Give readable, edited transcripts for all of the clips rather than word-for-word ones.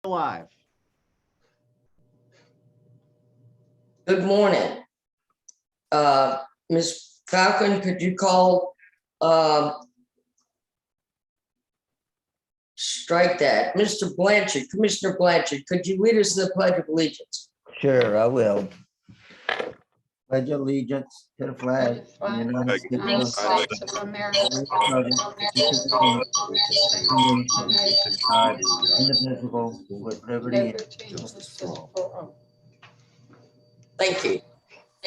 Live. Good morning. Ms. Falcon, could you call, strike that. Mr. Blanchard, Commissioner Blanchard, could you lead us in the Pledge of Allegiance? Sure, I will. Pledge allegiance to the flag of the United United States States of America, indivisible, with liberty and liberty and justice for all. for all. Thank you.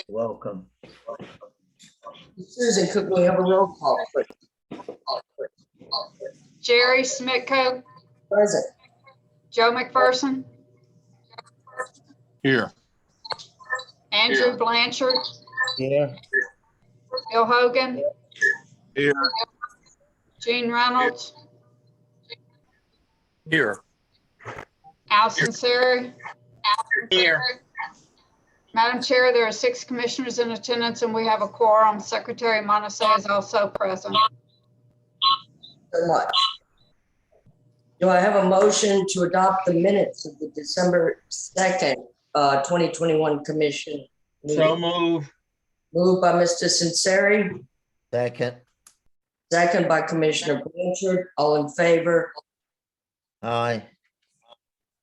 Welcome. Susan, could we have a roll call, please? Jerry Smitko, Present. Joe McPherson, Here. Andrew Blanchard, Here, Bill Hogan, Here. Gene Reynolds, Here. Allison Sari. Here. Madam Chair, there are 6 commissioners in attendance and we have a quorum. Secretary Montesay is also present. So much. Do I have a motion to adopt the minutes of the December 2nd, 2021 commission meeting? So move. Moved by Mr. Sinceri, second, second by Commissioner Blanchard. All in favor? aye,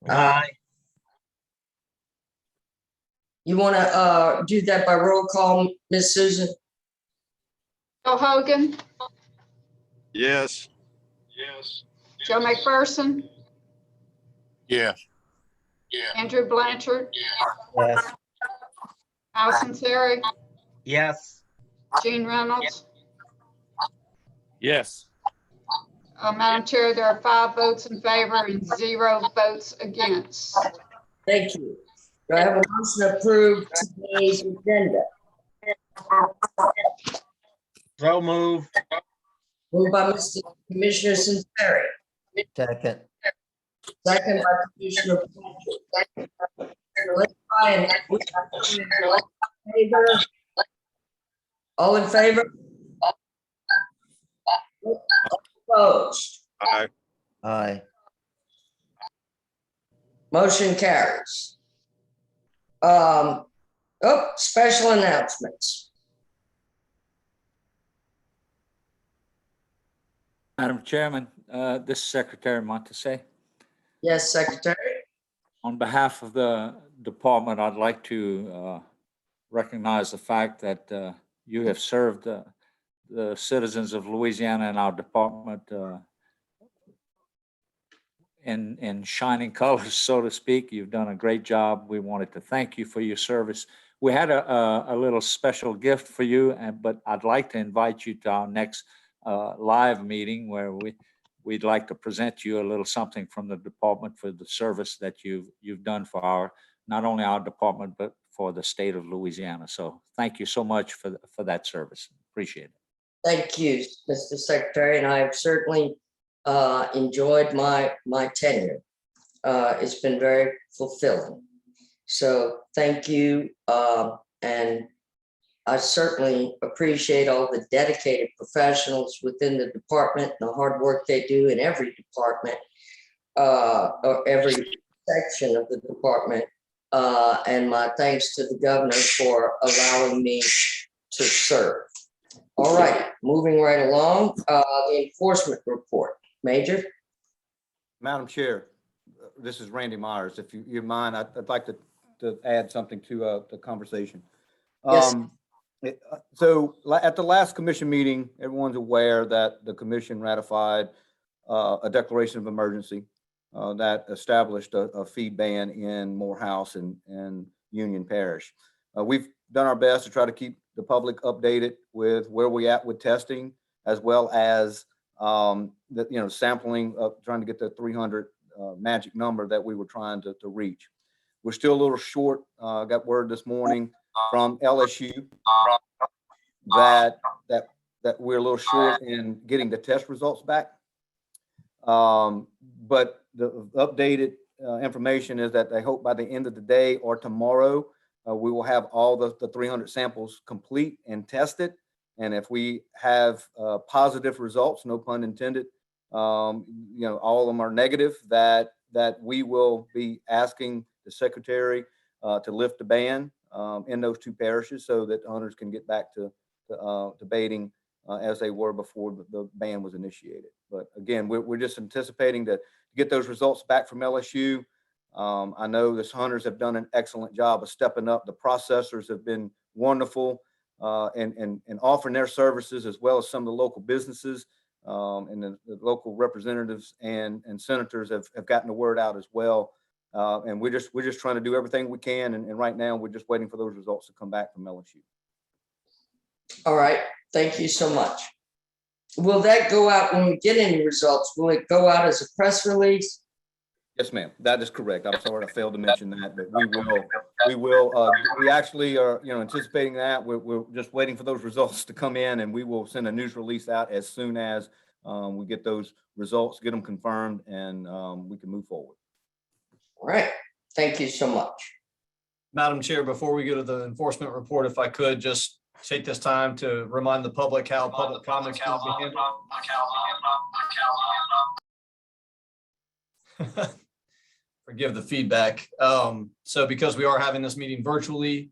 Aye. You want to do that by roll call, Ms. Susan? Bill Hogan, Yes. Yes. Joe McPherson, Yes. Andrew Blanchard, yes, Allison Sari, Yes. Gene Reynolds. Yes. Madam Chair, there are 5 votes in favor and 0 votes against. Thank you. Do I have a motion to approve today's agenda? So move. Moved by Mr. Commissioner Sinceri, second, second by Commissioner Blanchard. Let's try and- Favor? All in favor? Opposed? Aye. aye. Motion carries. Special announcements. Madam Chairman, this is Secretary Montesay. Yes, Secretary. On behalf of the department, I'd like to recognize the fact that you have served the citizens of Louisiana and our department in shining colors, so to speak. You've done a great job. We wanted to thank you for your service. We had a little special gift for you, but I'd like to invite you to our next live meeting where we'd like to present you a little something from the department for the service that you've done for not only our department, but for the state of Louisiana. So thank you so much for that service. Appreciate it. Thank you, Mr. Secretary, and I have certainly enjoyed my tenure. It's been very fulfilling. So thank you, and I certainly appreciate all the dedicated professionals within the department and the hard work they do in every department, or every section of the department. And my thanks to the governor for allowing me to serve. All right, moving right along, the enforcement report. Major? Madam Chair, this is Randy Myers. If you mind, I'd like to add something to the conversation. Yes. So at the last commission meeting, everyone's aware that the commission ratified a declaration of emergency that established a feed ban in Morehouse and Union Parish. We've done our best to try to keep the public updated with where we at with testing, as well as sampling of trying to get the 300 magic number that we were trying to reach. We're still a little short. Got word this morning from LSU that we're a little short in getting the test results back. But the updated information is that they hope by the end of the day or tomorrow, we will have all the 300 samples complete and tested. And if we have positive results, no pun intended, all of them are negative, that that we will be asking the secretary to lift the ban in those two parishes so that hunters can get back to baiting as they were before the ban was initiated. But again, we're just anticipating to get those results back from LSU. I know the hunters have done an excellent job of stepping up. The processors have been wonderful and offering their services, as well as some of the local businesses and the local representatives and senators have gotten the word out as well. And we're just trying to do everything we can. And right now we're just waiting for those results to come back from LSU. All right, thank you so much. Will that go out when we get any results? Will it go out as a press release? Yes, ma'am. That is correct. I'm sorry I failed to mention that, but we actually are, anticipating that. We're just waiting for those results to come in, and we will send a news release out as soon as we get those results, get them confirmed, and we can move forward. All right, thank you so much. Madam Chair, before we go to the enforcement report, if I could just take this time to remind the public how public comments can be handled. Forgive the feedback. So because we are having this meeting virtually,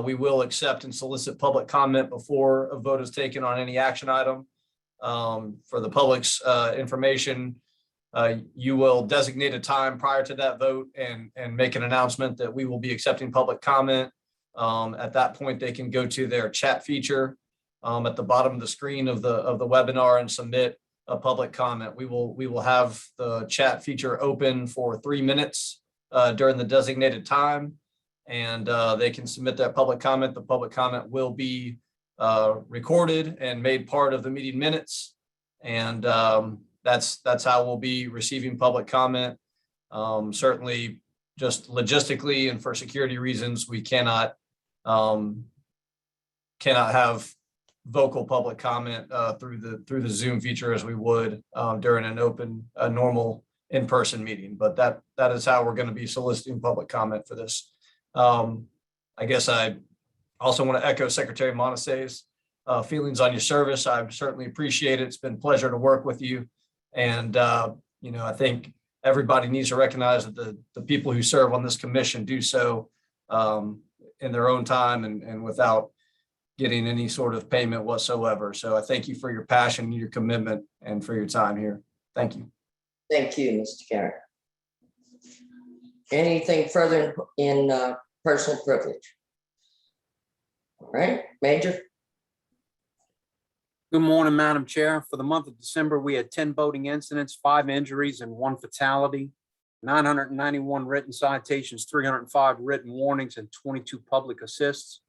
we will accept and solicit public comment before a vote is taken on any action item. For the public's information, you will designate a time prior to that vote and make an announcement that we will be accepting public comment. At that point, they can go to their chat feature at the bottom of the screen of the webinar and submit a public comment. We will have the chat feature open for 3 minutes during the designated time, and they can submit that public comment. The public comment will be recorded and made part of the meeting minutes, and that's how we'll be receiving public comment. Certainly, just logistically and for security reasons, we cannot have vocal public comment through the Zoom feature as we would during a normal in-person meeting. But that is how we're going to be soliciting public comment for this. I guess I also want to echo Secretary Monasey's feelings on your service. I certainly appreciate it. It's been a pleasure to work with you. And, I think everybody needs to recognize that the people who serve on this commission do so in their own time and without getting any sort of payment whatsoever. So I thank you for your passion, your commitment, and for your time here. Thank you. Thank you, Mr. Karen. Anything further in personal privilege? All right, Major. Good morning, Madam Chair. For the month of December, we had 10 boating incidents, 5 injuries, and 1 fatality, 991 written citations, 305 written warnings, and 22 public assists.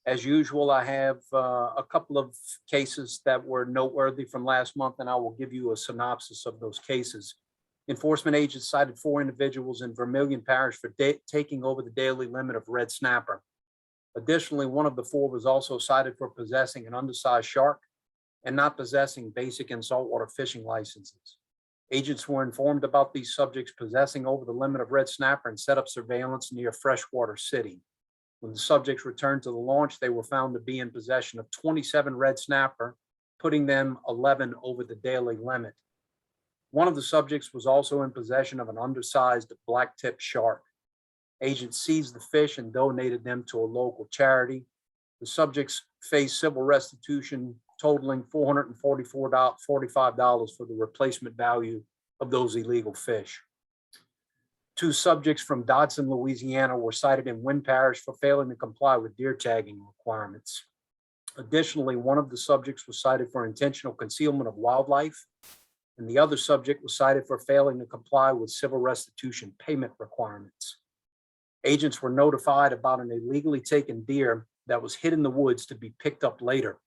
As usual, I have a couple of cases that were noteworthy from last month, and I will give you a synopsis of those cases. Enforcement agents cited 4 individuals in Vermilion Parish for taking over the daily limit of red snapper. Additionally, one of the 4 was also cited for possessing an undersized shark and not possessing basic and saltwater fishing licenses. Agents were informed about these subjects possessing over the limit of red snapper and set up surveillance near Freshwater City. When the subjects returned to the launch, they were found to be in possession of 27 red snapper, putting them 11 over the daily limit. One of the subjects was also in possession of an undersized black-tip shark. Agents seized the fish and donated them to a local charity. The subjects faced civil restitution totaling $445 for the replacement value of those illegal fish. 2 subjects from Dodson, Louisiana were cited in Wynn Parish for failing to comply with deer tagging requirements. Additionally, one of the subjects was cited for intentional concealment of wildlife, and the other subject was cited for failing to comply with civil restitution payment requirements. Agents were notified about an illegally taken deer that was hid in the woods to be picked up later.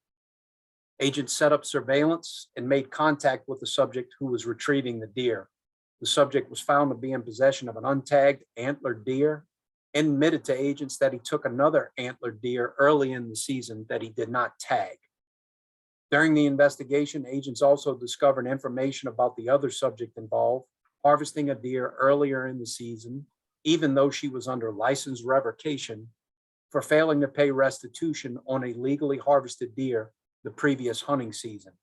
Agents set up surveillance and made contact with the subject who was retrieving the deer. The subject was found to be in possession of an untagged antlered deer and admitted to agents that he took another antlered deer early in the season that he did not tag. During the investigation, agents also discovered information about the other subject involved, harvesting a deer earlier in the season, even though she was under license revocation for failing to pay restitution on a legally harvested deer the previous hunting season.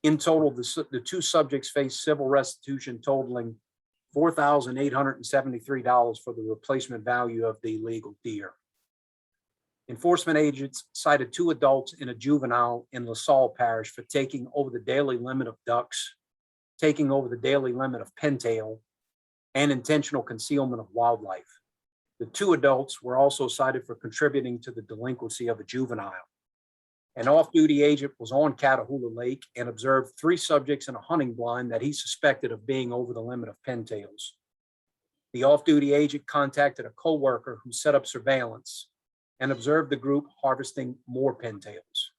In total, the 2 subjects faced civil restitution totaling $4,873 for the replacement value of the illegal deer. Enforcement agents cited 2 adults and a juvenile in LaSalle Parish for taking over the daily limit of ducks, taking over the daily limit of pintail, and intentional concealment of wildlife. The 2 adults were also cited for contributing to the delinquency of a juvenile. An off-duty agent was on Catahoula Lake and observed 3 subjects in a hunting blind that he suspected of being over the limit of pintails. The off-duty agent contacted a coworker who set up surveillance and observed the group harvesting more pintails.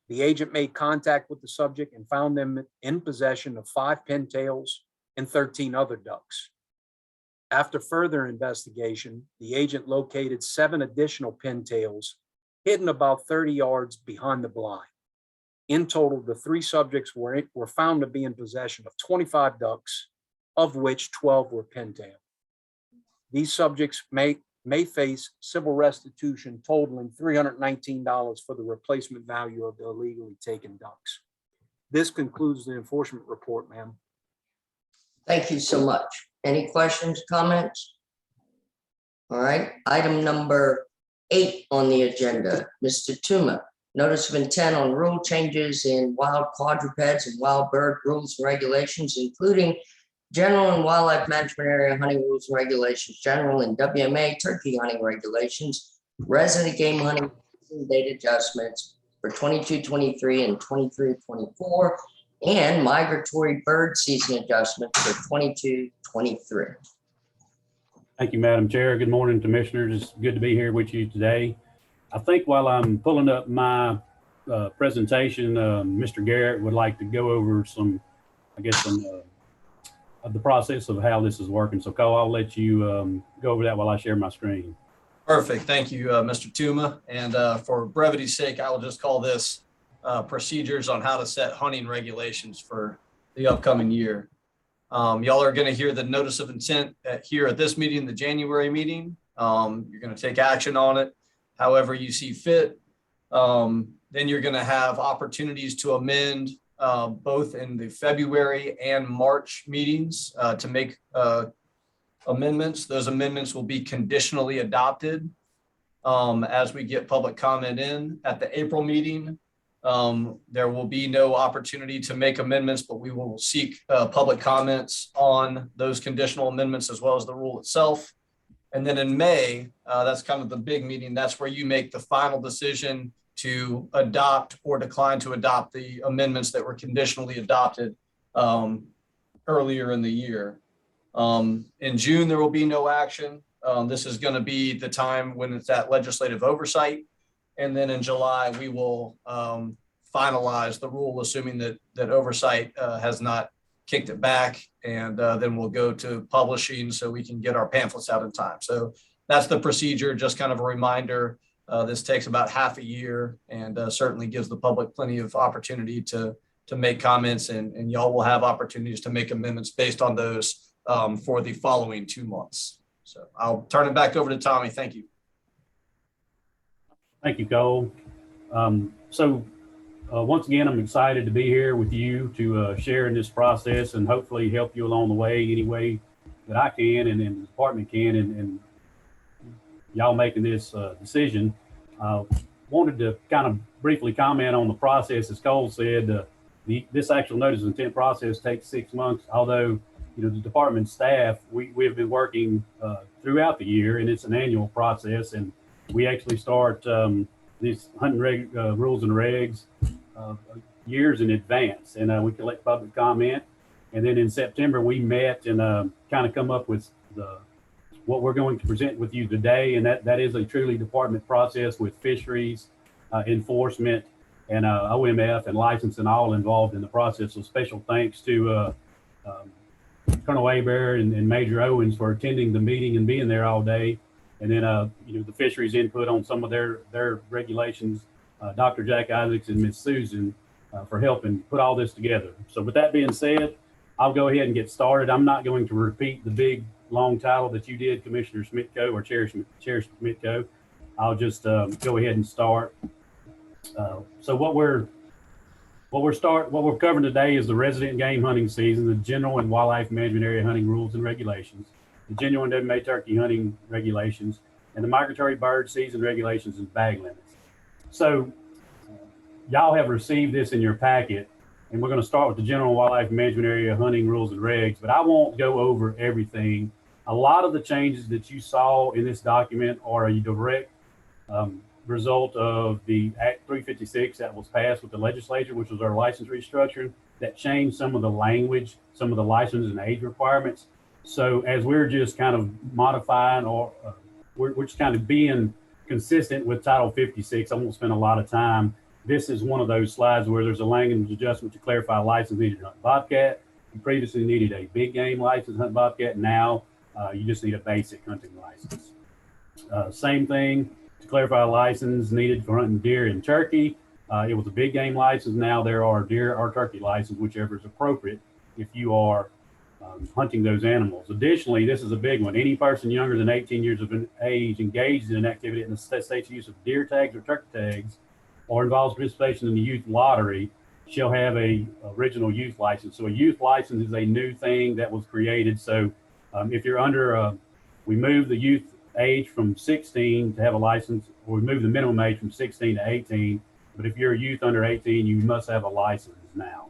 The agent made contact with the subject and found them in possession of 5 pintails and 13 other ducks. After further investigation, the agent located 7 additional pintails hidden about 30 yards behind the blind. In total, the 3 subjects were found to be in possession of 25 ducks, of which 12 were pintail. These subjects may face civil restitution totaling $319 for the replacement value of the illegally taken ducks. This concludes the enforcement report, ma'am. Thank you so much. Any questions, comments? All right, item number 8 on the agenda, Mr. Tuma, notice of intent on rule changes in wild quadrupeds and wild bird rules and regulations, including general and wildlife management area hunting rules and regulations, general and WMA turkey hunting regulations, resident game hunting date adjustments for 22-23 and 23-24, and migratory bird season adjustments for 22-23. Thank you, Madam Chair. Good morning, Commissioners. It's good to be here with you today. I think while I'm pulling up my presentation, Mr. Garrett would like to go over some of the process of how this is working. So Cole, I'll let you go over that while I share my screen. Perfect. Thank you, Mr. Tuma. And for brevity's sake, I will just call this procedures on how to set hunting regulations for the upcoming year. Y'all are going to hear the notice of intent here at this meeting, the January meeting. You're going to take action on it however you see fit. Then you're going to have opportunities to amend both in the February and March meetings to make amendments. Those amendments will be conditionally adopted as we get public comment in. At the April meeting, there will be no opportunity to make amendments, but we will seek public comments on those conditional amendments as well as the rule itself. And then in May, that's kind of the big meeting. That's where you make the final decision to adopt or decline to adopt the amendments that were conditionally adopted earlier in the year. In June, there will be no action. This is going to be the time when it's at legislative oversight. And then in July, we will finalize the rule, assuming that oversight has not kicked it back. And then we'll go to publishing so we can get our pamphlets out in time. So that's the procedure, just kind of a reminder. This takes about half a year and certainly gives the public plenty of opportunity to make comments, and y'all will have opportunities to make amendments based on those for the following 2 months. So I'll turn it back over to Tommy. Thank you. Thank you, Cole. Once again, I'm excited to be here with you to share in this process and hopefully help you along the way any way that I can and the department can and y'all making this decision. Wanted to kind of briefly comment on the process. As Cole said, this actual notice of intent process takes 6 months, although the department staff, we have been working throughout the year, and it's an annual process, and we actually start these hunting rules and regs years in advance, and we collect public comment. And then in September, we met and kind of come up with what we're going to present with you today. And that is a truly department process with fisheries, enforcement, and OMF and licensing all involved in the process. So special thanks to Colonel Abear and Major Owens for attending the meeting and being there all day. And then, the fisheries input on some of their regulations, Dr. Jack Isaacs and Ms. Susan for helping put all this together. So with that being said, I'll go ahead and get started. I'm not going to repeat the big long title that you did, Commissioner Smitko or Chair Smitko. I'll just go ahead and start. So what we're What we're covering today is the resident game hunting season, the general and wildlife management area hunting rules and regulations, the genuine WMA turkey hunting regulations, and the migratory bird season regulations and bag limits. So y'all have received this in your packet, and we're going to start with the general wildlife management area hunting rules and regs, but I won't go over everything. A lot of the changes that you saw in this document are a direct result of the Act 356 that was passed with the legislature, which was our license restructuring, that changed some of the language, some of the license and age requirements. So as we're just kind of modifying, or we're just kind of being consistent with Title 56, I won't spend a lot of time. This is one of those slides where there's a language adjustment to clarify license needed to hunt bobcat. You previously needed a big game license to hunt bobcat. Now you just need a basic hunting license. Same thing to clarify a license needed for hunting deer and turkey. It was a big game license. Now there are deer or turkey license, whichever is appropriate if you are hunting those animals. Additionally, this is a big one. Any person younger than 18 years of age engaged in an activity in the state's use of deer tags or turkey tags or involves participation in the youth lottery shall have a original youth license. So a youth license is a new thing that was created. So if you're under, we moved the youth age from 16 to have a license, or we moved the minimum age from 16 to 18. But if you're a youth under 18, you must have a license now.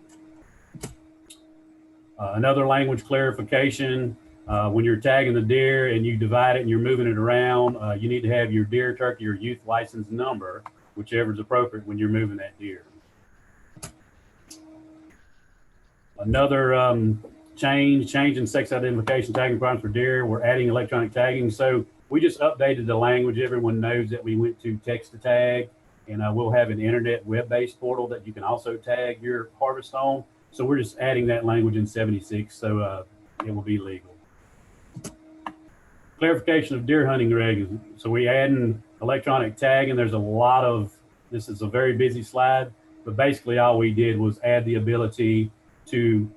Another language clarification, when you're tagging the deer and you divide it and you're moving it around, you need to have your deer, turkey, or youth license number, whichever is appropriate when you're moving that deer. Another change in sex identification tagging requirements for deer. We're adding electronic tagging. So we just updated the language. Everyone knows that we went to text to tag, and we'll have an internet web-based portal that you can also tag your harvest on. So we're just adding that language in 76, so it will be legal. Clarification of deer hunting regs. So we adding electronic tagging. There's a lot of, this is a very busy slide, but basically all we did was add the ability to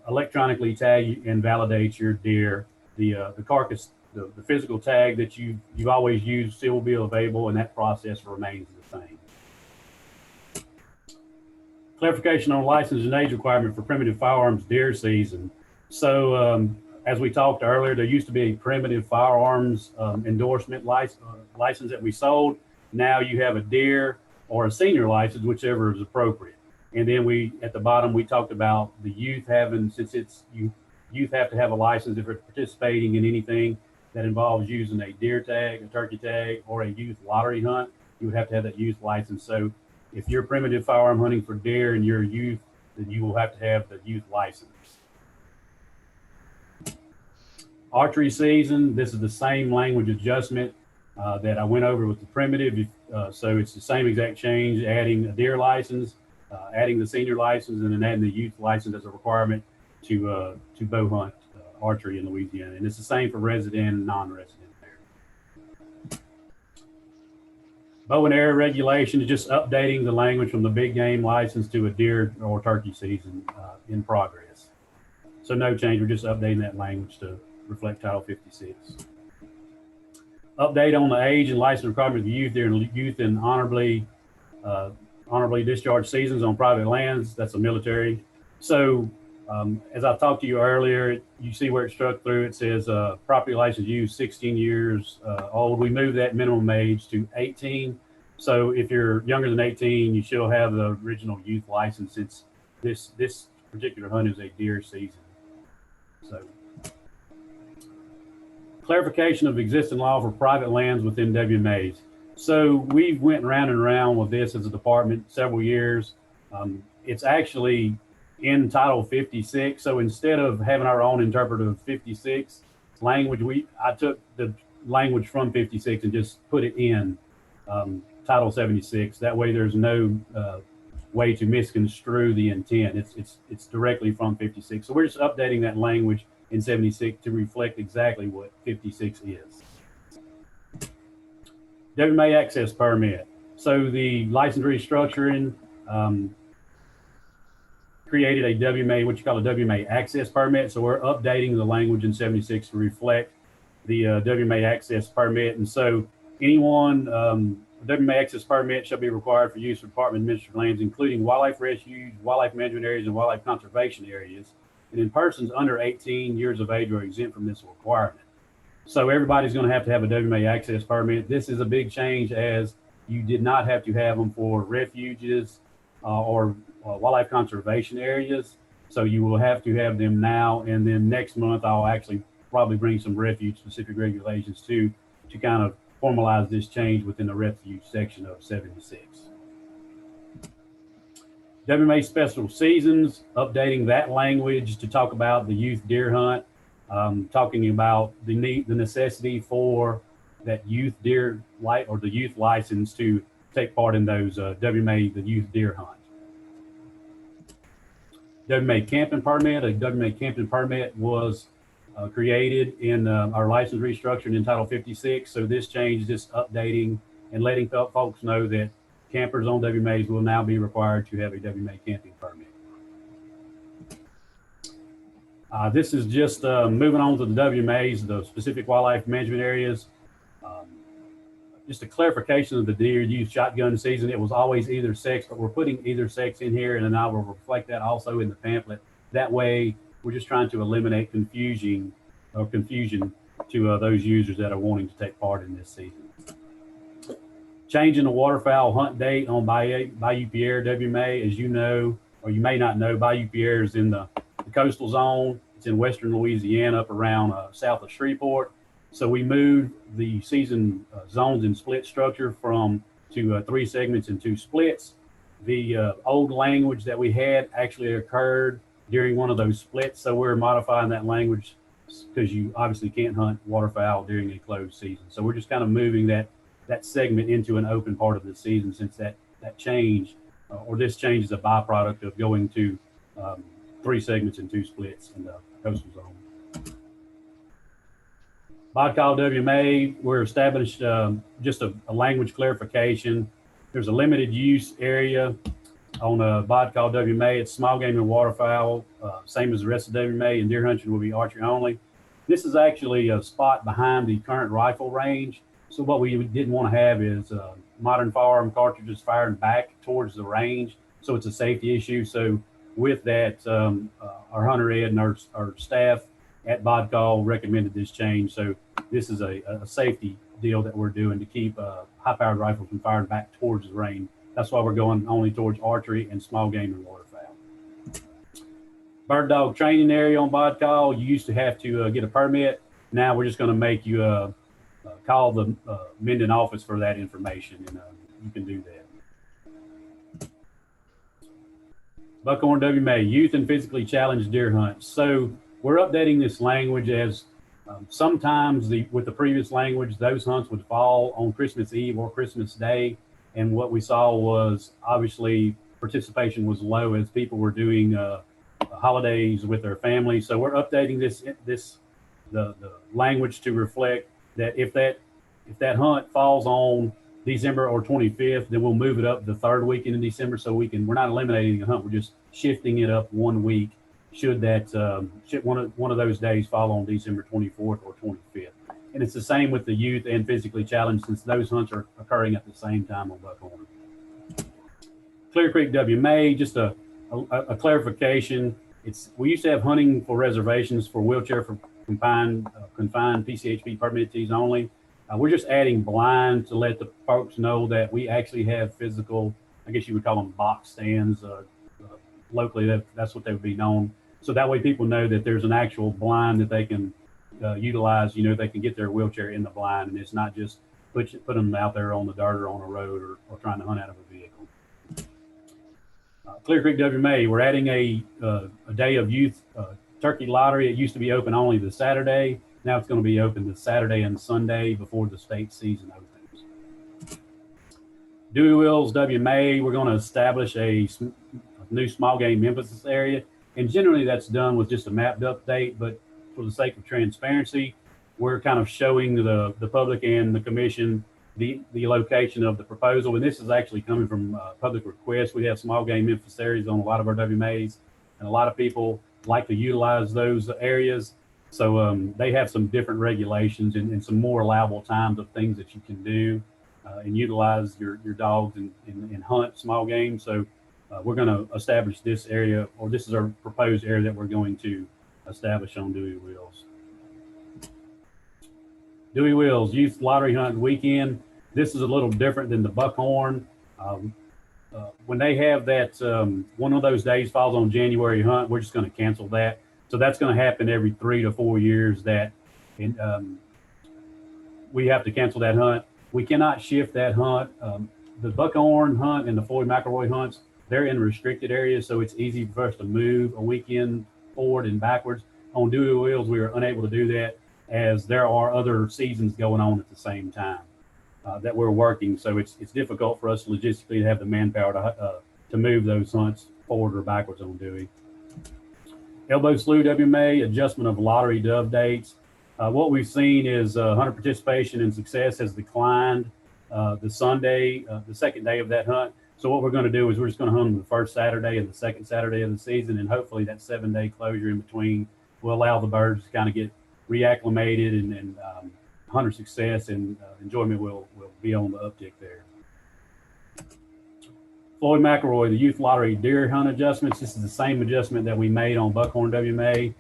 electronically tag and validate your deer. The carcass, the physical tag that you've always used still will be available, and that process remains the same. Clarification on license and age requirement for primitive firearms deer season. So as we talked earlier, there used to be a primitive firearms endorsement license that we sold. Now you have a deer or a senior license, whichever is appropriate. And then at the bottom, we talked about the youth having, since it's youth have to have a license if they're participating in anything that involves using a deer tag, a turkey tag, or a youth lottery hunt. You would have to have that youth license. So if you're primitive firearm hunting for deer and you're youth, then you will have to have the youth license. Archery season, this is the same language adjustment that I went over with the primitive. So it's the same exact change, adding a deer license, adding the senior license, and then adding the youth license as a requirement to bow hunt archery in Louisiana. And it's the same for resident and non-resident there. Bow and arrow regulation is just updating the language from the big game license to a deer or turkey season in progress. So no change, we're just updating that language to reflect Title 56. Update on the age and license requirement of the youth during youth and honorably discharged seasons on private lands. That's a military. So as I talked to you earlier, you see where it struck through. It says property license use 16 years old. We moved that minimum age to 18. So if you're younger than 18, you still have the original youth license. Since this particular hunt is a deer season. So clarification of existing law for private lands within WMAs. So we went round and round with this as a department several years. It's actually in Title 56. So instead of having our own interpretive 56 language, I took the language from 56 and just put it in Title 76. That way there's no way to misconstrue the intent. It's directly from 56. So we're just updating that language in 76 to reflect exactly what 56 is. WMA access permit. So the license restructuring created a WMA, what you call a WMA access permit. So we're updating the language in 76 to reflect the WMA access permit. And so anyone WMA access permit shall be required for use of department administered lands, including wildlife refuge, wildlife management areas, and wildlife conservation areas. And then persons under 18 years of age are exempt from this requirement. So everybody's going to have a WMA access permit. This is a big change, as you did not have to have them for refuges or wildlife conservation areas. So you will have to have them now. And then next month, I'll actually probably bring some refuge specific regulations to kind of formalize this change within the refuge section of 76. WMA special seasons, updating that language to talk about the youth deer hunt, talking about the necessity for that youth deer or the youth license to take part in those WMA, the youth deer hunt. WMA camping permit, a WMA camping permit was created in our license restructured in Title 56. So this change is just updating and letting folks know that campers on WMAs will now be required to have a WMA camping permit. This is just moving on to the WMAs, the specific wildlife management areas. Just a clarification of the deer use shotgun season. It was always either sex, but we're putting either sex in here, and then I will reflect that also in the pamphlet. That way, we're just trying to eliminate confusion to those users that are wanting to take part in this season. Changing the waterfowl hunt date on Bayou Pierre WMA, as you know, or you may not know, Bayou Pierre is in the coastal zone. It's in western Louisiana, up around south of Shreveport. So we moved the season zones and split structure to 3 segments and 2 splits. The old language that we had actually occurred during one of those splits. So we're modifying that language because you obviously can't hunt waterfowl during a closed season. So we're just kind of moving that segment into an open part of the season, since that change or this change is a byproduct of going to 3 segments and 2 splits in the coastal zone. Bodcall WMA, we're established just a language clarification. There's a limited use area on Bodcall WMA. It's small game and waterfowl, same as the rest of WMA, and deer hunting will be archery only. This is actually a spot behind the current rifle range. So what we didn't want to have is modern firearm cartridges firing back towards the range. So it's a safety issue. So with that, our hunter ed and our staff at Bodcall recommended this change. So this is a safety deal that we're doing to keep high-powered rifles from firing back towards the range. That's why we're going only towards archery and small game and waterfowl. Bird dog training area on Bodcall, you used to have to get a permit. Now we're just going to make you call the Minden office for that information, and you can do that. Buckhorn WMA, youth and physically challenged deer hunt. So we're updating this language as sometimes with the previous language, those hunts would fall on Christmas Eve or Christmas Day. And what we saw was obviously participation was low as people were doing holidays with their families. So we're updating the language to reflect that if that hunt falls on December or 25th, then we'll move it up the 3rd weekend in December. So we're not eliminating a hunt, we're just shifting it up 1 week. Should one of those days fall on December 24th or 25th. And it's the same with the youth and physically challenged, since those hunts are occurring at the same time on Buckhorn. Clear Creek WMA, just a clarification. We used to have hunting for reservations for wheelchair for confined PCHP permittees only. We're just adding blind to let the folks know that we actually have physical, I guess you would call them box stands. Locally, that's what they would be known. So that way people know that there's an actual blind that they can utilize. They can get their wheelchair in the blind, and it's not just put them out there on the dirt or on a road or trying to hunt out of a vehicle. Clear Creek WMA, we're adding a day of youth turkey lottery. It used to be open only the Saturday. Now it's going to be open the Saturday and Sunday before the state season opens. Dewey Wills WMA, we're going to establish a new small game emphasis area. And generally that's done with just a mapped update, but for the sake of transparency, we're kind of showing the public and the commission the location of the proposal. And this is actually coming from public request. We have small game emphasis areas on a lot of our WMAs, and a lot of people like to utilize those areas. So they have some different regulations and some more allowable times of things that you can do. and utilize your dogs and hunt small game. So we're going to establish this area, or this is our proposed area that we're going to establish on Dewey Wheels. Dewey Wheels Youth Lottery Hunt Weekend. This is a little different than the Buckhorn. When they have that, one of those days falls on January hunt, we're just going to cancel that. So that's going to happen every 3 to 4 years that we have to cancel that hunt. We cannot shift that hunt. The Buckhorn hunt and the Floyd McElroy hunts, they're in restricted areas, so it's easy for us to move a weekend forward and backwards. On Dewey Wheels, we are unable to do that as there are other seasons going on at the same time that we're working. So it's difficult for us logistically to have the manpower to move those hunts forward or backwards on Dewey. Elbow Slough WMA, adjustment of lottery dove dates. What we've seen is hunter participation and success has declined the Sunday, the second day of that hunt. So what we're going to do is we're just going to hunt them the first Saturday and the second Saturday of the season, and hopefully that 7-day closure in between will allow the birds to kind of get reacclimated and hunter success and enjoyment will be on the uptick there. Floyd McElroy, the youth lottery deer hunt adjustments. This is the same adjustment that we made on Buckhorn WMA.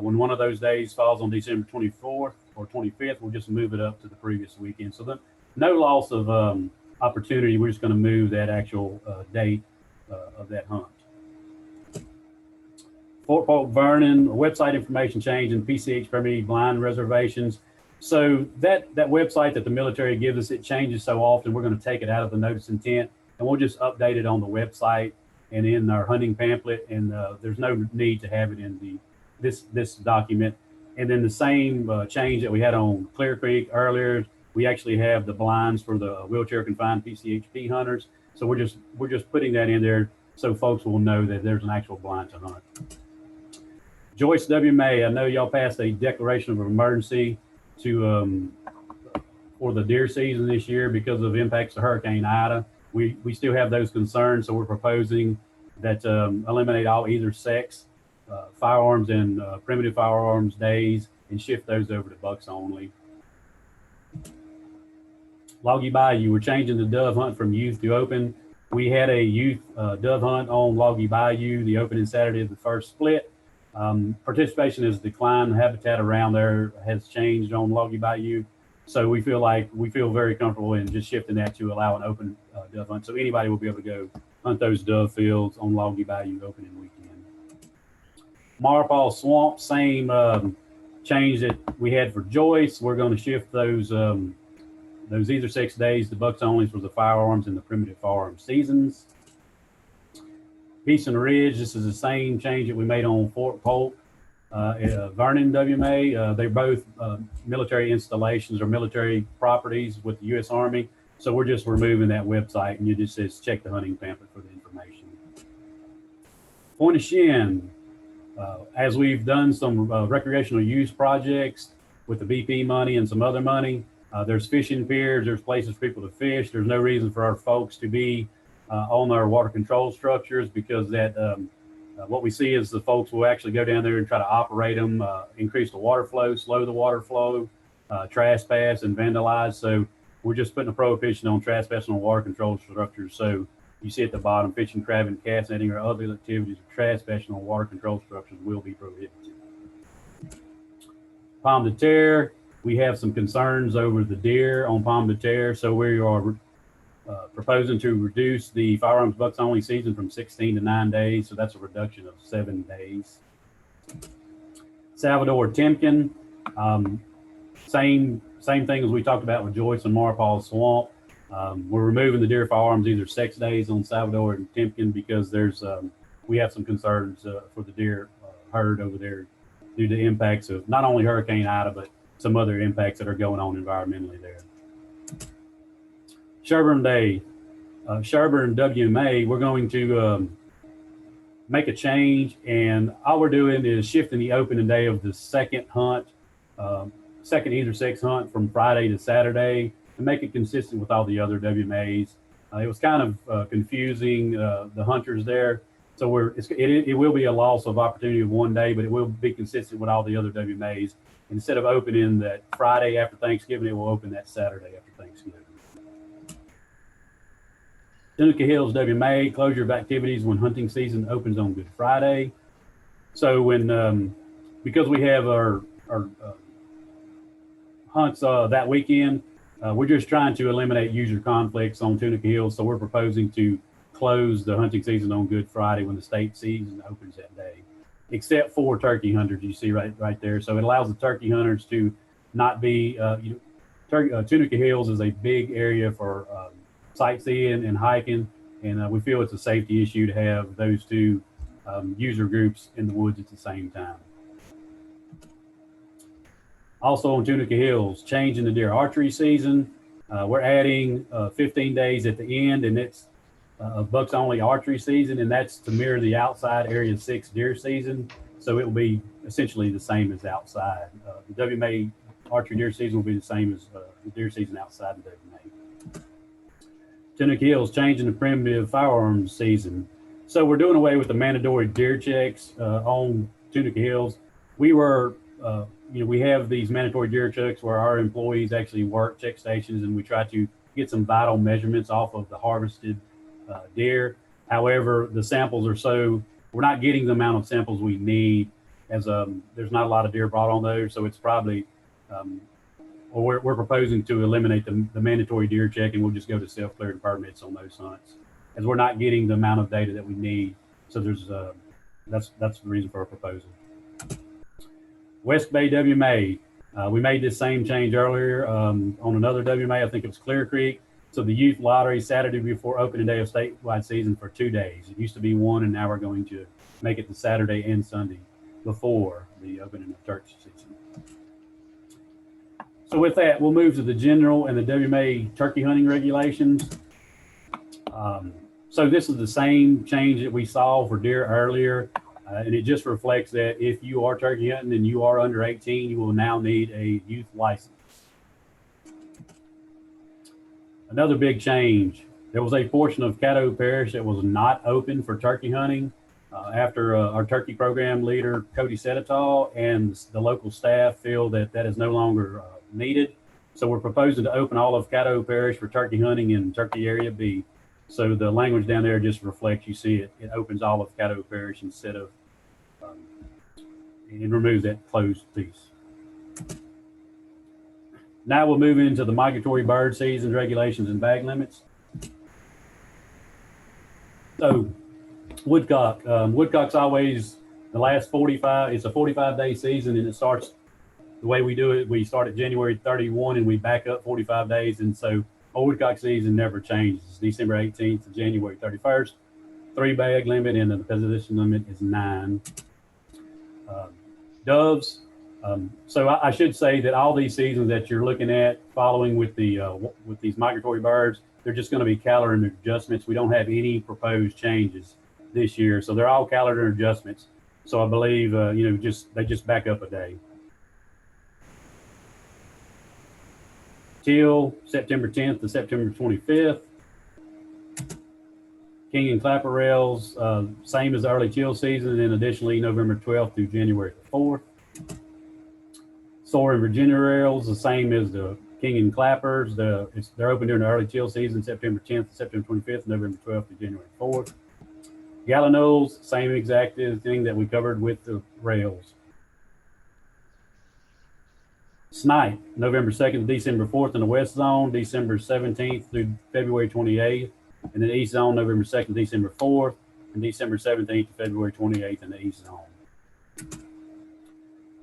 When one of those days falls on December 24th or 25th, we'll just move it up to the previous weekend. So no loss of opportunity. We're just going to move that actual date of that hunt. Fort Polk Vernon, website information change and PCH permitting blind reservations. So that website that the military gives us, it changes so often. We're going to take it out of the notice intent and we'll just update it on the website and in our hunting pamphlet. And there's no need to have it in this document. And then the same change that we had on Clear Creek earlier, we actually have the blinds for the wheelchair confined PCHP hunters. So we're just putting that in there so folks will know that there's an actual blind to hunt. Joyce WMA, I know y'all passed a declaration of emergency for the deer season this year because of impacts of Hurricane Ida. We still have those concerns, so we're proposing that eliminate all either sex firearms and primitive firearms days and shift those over to bucks only. Loggy Bayou, we're changing the dove hunt from youth to open. We had a youth dove hunt on Loggy Bayou, the opening Saturday of the first split. Participation has declined. Habitat around there has changed on Loggy Bayou. So we feel very comfortable in just shifting that to allow an open dove hunt. So anybody will be able to go hunt those dove fields on Loggy Bayou opening weekend. Marpaw Swamp, same change that we had for Joyce. We're going to shift those either sex days to bucks only for the firearms and the primitive firearm seasons. Peace and Ridge, this is the same change that we made on Fort Polk. Vernon WMA, they're both military installations or military properties with the U.S. Army. So we're just removing that website and you just says check the hunting pamphlet for the information. Point of Shin, as we've done some recreational use projects with the BP money and some other money, there's fishing piers, there's places for people to fish. There's no reason for our folks to be on our water control structures because what we see is the folks will actually go down there and try to operate them, increase the water flow, slow the water flow, trespass and vandalize. So we're just putting a prohibition on trespassing on water control structures. So you see at the bottom, fishing, crabbing, cast netting, or other activities of trespassing on water control structures will be prohibited. Pomme de terre, we have some concerns over the deer on Pomme de terre. So we are proposing to reduce the firearms bucks only season from 16 to 9 days. So that's a reduction of 7 days. Salvador Timken, same thing as we talked about with Joyce and Marpaw Swamp. We're removing the deer firearms either sex days on Salvador and Timken because we have some concerns for the deer herd over there due to impacts of not only Hurricane Ida, but some other impacts that are going on environmentally there. Sherburne Day, Sherburne WMA, we're going to make a change, and all we're doing is shifting the opening day of the second hunt, second either sex hunt from Friday to Saturday to make it consistent with all the other WMAs. It was kind of confusing the hunters there. So it will be a loss of opportunity of 1 day, but it will be consistent with all the other WMAs. Instead of opening that Friday after Thanksgiving, it will open that Saturday after Thanksgiving. Tunica Hills WMA, closure of activities when hunting season opens on Good Friday. So when, because we have our hunts that weekend, we're just trying to eliminate user conflicts on Tunica Hills. So we're proposing to close the hunting season on Good Friday when the state season opens that day, except for turkey hunters, you see right there. So it allows the turkey hunters to not be, Tunica Hills is a big area for sightseeing and hiking. And we feel it's a safety issue to have those two user groups in the woods at the same time. Also on Tunica Hills, changing the deer archery season. We're adding 15 days at the end, and it's bucks only archery season, and that's to mirror the outside Area 6 deer season. So it will be essentially the same as outside. The WMA archery deer season will be the same as the deer season outside the WMA. Tunica Hills changing the primitive firearms season. So we're doing away with the mandatory deer checks on Tunica Hills. We were, we have these mandatory deer checks where our employees actually work check stations, and we try to get some vital measurements off of the harvested deer. However, the samples are so, we're not getting the amount of samples we need, as there's not a lot of deer brought on those. So it's probably, we're proposing to eliminate the mandatory deer check, and we'll just go to self-clearing permits on those hunts, as we're not getting the amount of data that we need. So there's that's the reason for our proposal. West Bay WMA, we made this same change earlier on another WMA. I think it was Clear Creek. So the youth lottery Saturday before opening day of statewide season for 2 days. It used to be one, and now we're going to make it the Saturday and Sunday before the opening of turkey season. So with that, we'll move to the general and the WMA turkey hunting regulations. So this is the same change that we saw for deer earlier. And it just reflects that if you are turkey hunting and you are under 18, you will now need a youth license. Another big change, there was a portion of Caddo Parish that was not open for turkey hunting after our turkey program leader, Cody Sedetall, and the local staff feel that that is no longer needed. So we're proposing to open all of Caddo Parish for turkey hunting in Turkey Area B. So the language down there just reflects, you see it, it opens all of Caddo Parish instead of, and removes that closed piece. Now we'll move into the migratory bird seasons, regulations, and bag limits. So woodcock, woodcock's always the last 45, it's a 45-day season, and it starts the way we do it. We start at January 31 and we back up 45 days. And so our woodcock season never changes. It's December 18th to January 31st, 3 bag limit, and the position limit is 9. Doves. So I should say that all these seasons that you're looking at following with the with these migratory birds, they're just going to be calendar adjustments. We don't have any proposed changes this year, so they're all calendar adjustments. So I believe they just back up a day. Teal, September 10th to September 25th. King and Clapper rails, same as the early teal season, and then additionally November 12th through January 4th. Soar and Virginia rails, the same as the King and Clappers. They're open during the early teal season, September 10th to September 25th, November 12th to January 4th. Gallinoles, same exact thing that we covered with the rails. Snipe, November 2nd to December 4th in the west zone, December 17th through February 28th. And then east zone, November 2nd, December 4th, and December 17th to February 28th in the east zone.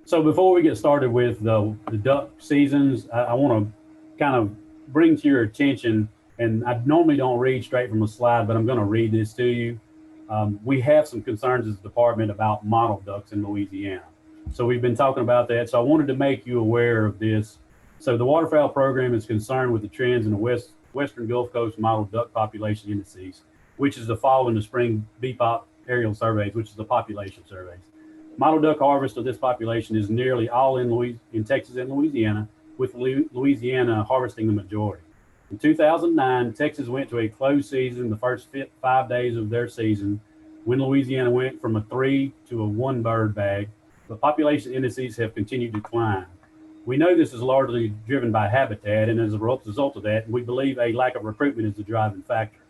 So before we get started with the duck seasons, I want to kind of bring to your attention, and I normally don't read straight from a slide, but I'm going to read this to you. We have some concerns as a department about mottled ducks in Louisiana. So we've been talking about that. So I wanted to make you aware of this. So the waterfowl program is concerned with the trends in the Western Gulf Coast mottled duck population indices, which is the fall in the spring BPOP aerial surveys, which is the population surveys. Mottled duck harvest of this population is nearly all in Texas and Louisiana, with Louisiana harvesting the majority. In 2009, Texas went to a closed season the first 5 days of their season, when Louisiana went from a 3 to a 1 bird bag. The population indices have continued to climb. We know this is largely driven by habitat, and as a result of that, we believe a lack of recruitment is the driving factor.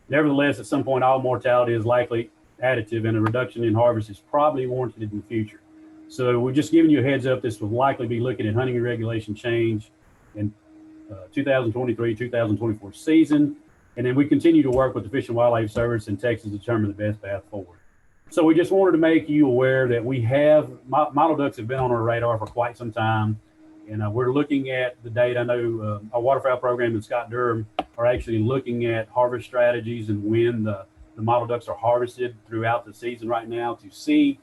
Nevertheless, at some point, all mortality is likely additive and a reduction in harvest is probably warranted in the future. So we're just giving you a heads up. This will likely be looking at hunting and regulation change in 2023, 2024 season. And then we continue to work with the Fish and Wildlife Service in Texas to determine the best path forward. So we just wanted to make you aware that we have, mottled ducks have been on our radar for quite some time. And we're looking at the date. I know our waterfowl program in Scott Durham are actually looking at harvest strategies and when the mottled ducks are harvested throughout the season right now to see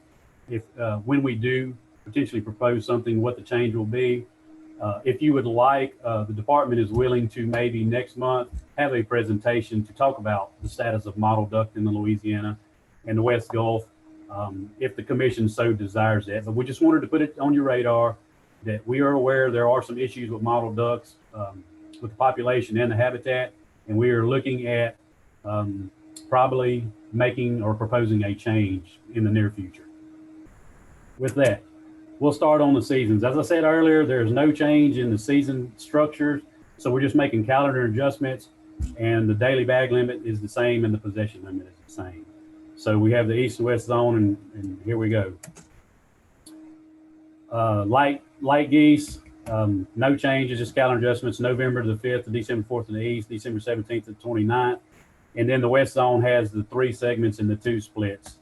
if when we do potentially propose something, what the change will be. If you would like, the department is willing to maybe next month have a presentation to talk about the status of mottled duck in the Louisiana and the West Gulf, if the commission so desires that. But we just wanted to put it on your radar that we are aware there are some issues with mottled ducks with the population and the habitat, and we are looking at probably making or proposing a change in the near future. With that, we'll start on the seasons. As I said earlier, there's no change in the season structures, so we're just making calendar adjustments, and the daily bag limit is the same and the possession limit is the same. So we have the east and west zone, and here we go. Light geese, no changes, just calendar adjustments, November the 5th to December 4th in the east, December 17th to the 29th. And then the west zone has the 3 segments and the 2 splits.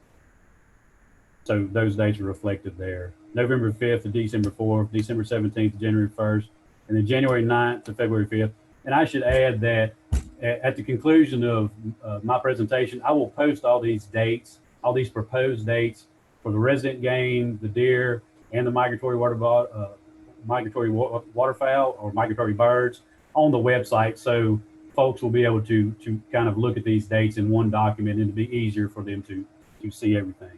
So those dates are reflected there. November 5th to December 4th, December 17th to January 1st, and then January 9th to February 5th. And I should add that at the conclusion of my presentation, I will post all these dates, all these proposed dates for the resident game, the deer, and the migratory waterfowl or migratory birds on the website. So folks will be able to kind of look at these dates in one document, and it'll be easier for them to see everything.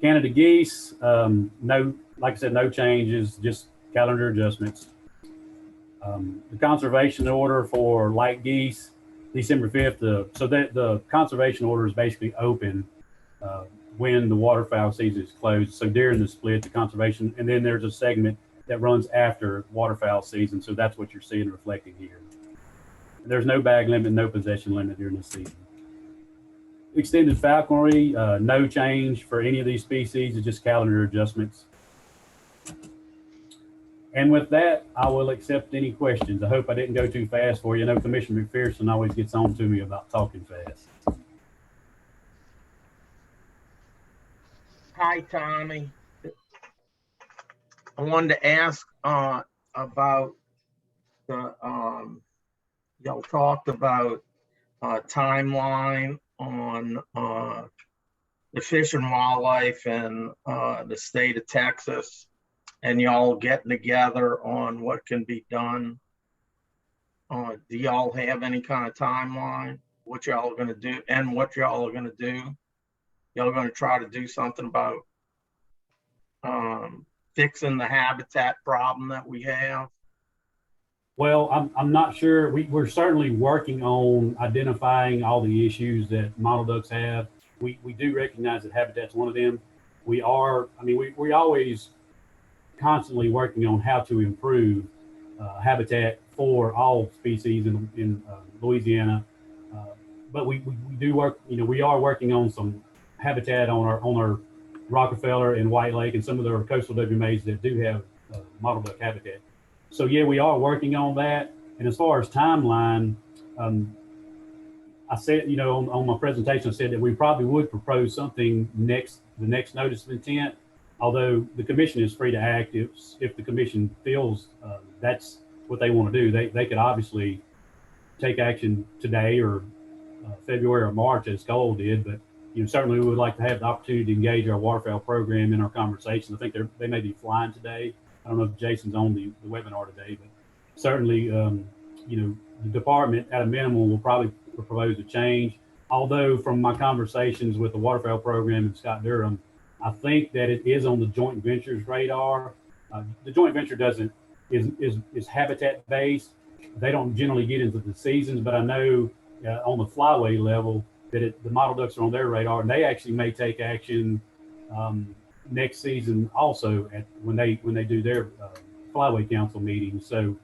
Canada geese, no, like I said, no changes, just calendar adjustments. The conservation order for light geese, December 5th, so that the conservation order is basically open when the waterfowl season is closed. So during the split, the conservation, and then there's a segment that runs after waterfowl season. So that's what you're seeing reflected here. There's no bag limit, no possession limit during the season. Extended falconry, no change for any of these species, it's just calendar adjustments. And with that, I will accept any questions. I hope I didn't go too fast for you. I know Commissioner McPherson always gets on to me about talking fast. Hi, Tommy. I wanted to ask about the, y'all talked about timeline on the Fish and Wildlife and the state of Texas, and y'all getting together on what can be done. Do y'all have any kind of timeline? What y'all are gonna do and what y'all are gonna do? Y'all are gonna try to do something about fixing the habitat problem that we have? Well, I'm not sure. We're certainly working on identifying all the issues that mottled ducks have. We do recognize that habitat's one of them. We are, I mean, we always constantly working on how to improve habitat for all species in Louisiana. But we do work, you know, we are working on some habitat on our Rockefeller and White Lake and some of the coastal WMAs that do have mottled duck habitat. So yeah, we are working on that. And as far as timeline, I said, you know, on my presentation, I said that we probably would propose something the next notice of intent. Although the commission is free to act if the commission feels that's what they want to do. They could obviously take action today or February or March as Cole did, but you know, certainly we would like to have the opportunity to engage our waterfowl program in our conversations. I think they may be flying today. I don't know if Jason's on the webinar today, but certainly, you know, the department at a minimum will probably propose a change. Although from my conversations with the waterfowl program in Scott Durham, I think that it is on the joint ventures radar. The joint venture is habitat based. They don't generally get into the seasons, but I know on the flyway level that the mottled ducks are on their radar, and they actually may take action next season also when they do their flyway council meetings. So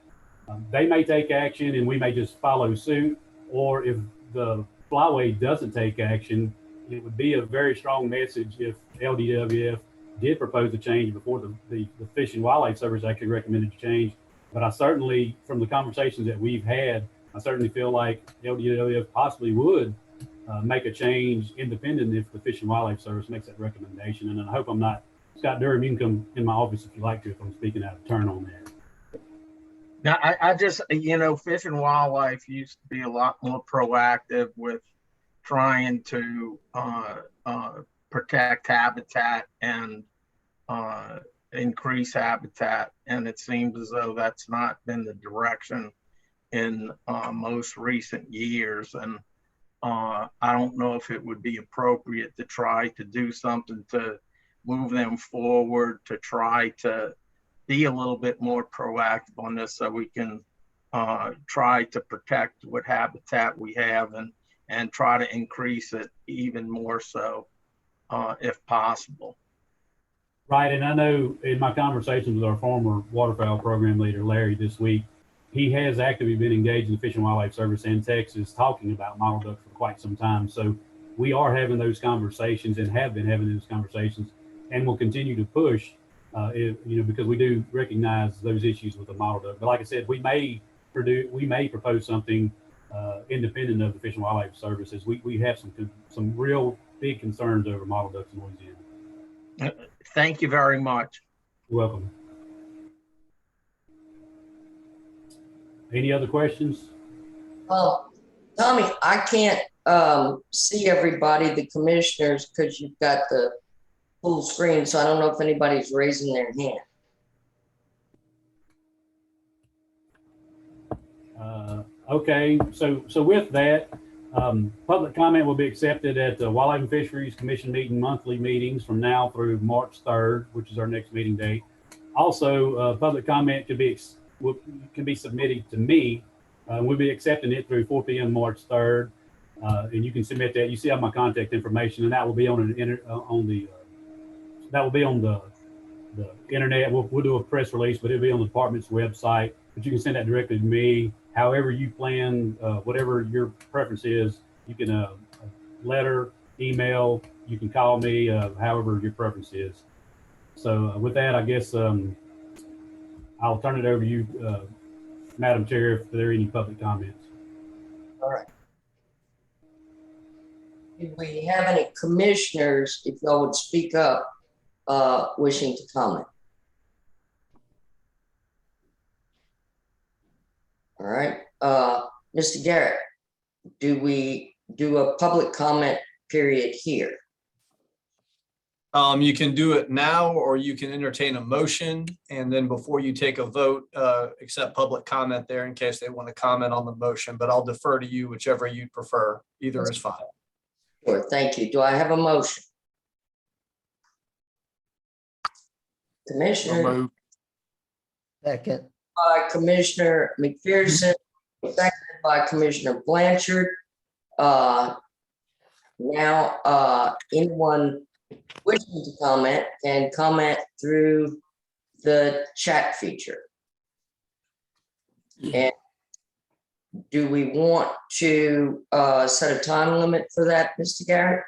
they may take action and we may just follow suit, or if the flyway doesn't take action, it would be a very strong message if LDWF did propose a change before the Fish and Wildlife Service actually recommended a change. But I certainly, from the conversations that we've had, I certainly feel like LDWF possibly would make a change independent if the Fish and Wildlife Service makes that recommendation. And I hope I'm not, Scott Durham, you can come in my office if you like to, if I'm speaking out of turn on that. Now, I just, Fish and Wildlife used to be a lot more proactive with trying to protect habitat and increase habitat. And it seems as though that's not been the direction in most recent years. And I don't know if it would be appropriate to try to do something to move them forward, to try to be a little bit more proactive on this so we can try to protect what habitat we have and try to increase it even more so if possible. Right, and I know in my conversations with our former waterfowl program leader, Larry, this week, he has actively been engaged in the Fish and Wildlife Service in Texas talking about mottled duck for quite some time. So we are having those conversations and have been having those conversations and will continue to push, because we do recognize those issues with the mottled duck. But like I said, we may propose something independent of the Fish and Wildlife Services. We have some real big concerns over mottled ducks in Louisiana. Thank you very much. You're welcome. Any other questions? Well, Tommy, I can't see everybody, the commissioners, because you've got the full screen. So I don't know if anybody's raising their hand. Okay, so with that, public comment will be accepted at the Wildlife and Fisheries Commission monthly meetings from now through March 3rd, which is our next meeting date. Also, public comment can be submitted to me. We'll be accepting it through 4 p.m. March 3rd, and you can submit that. You see all my contact information, and that will be on the internet. We'll do a press release, but it'll be on the department's website. But you can send that directly to me. However you plan, whatever your preference is, you can letter, email, you can call me, however your preference is. So with that, I guess I'll turn it over to you, Madam Chair, if there are any public comments. All right. Do we have any commissioners, if y'all would speak up, wishing to comment? All right, Mr. Garrett, do we do a public comment period here? You can do it now, or you can entertain a motion, and then before you take a vote, accept public comment there in case they want to comment on the motion, but I'll defer to you, whichever you prefer. Either is fine. Sure, thank you. Do I have a motion? Commissioner? Second. By Commissioner McPherson, seconded by Commissioner Blanchard. Now, anyone wishing to comment can comment through the chat feature. And do we want to set a time limit for that, Mr. Garrett?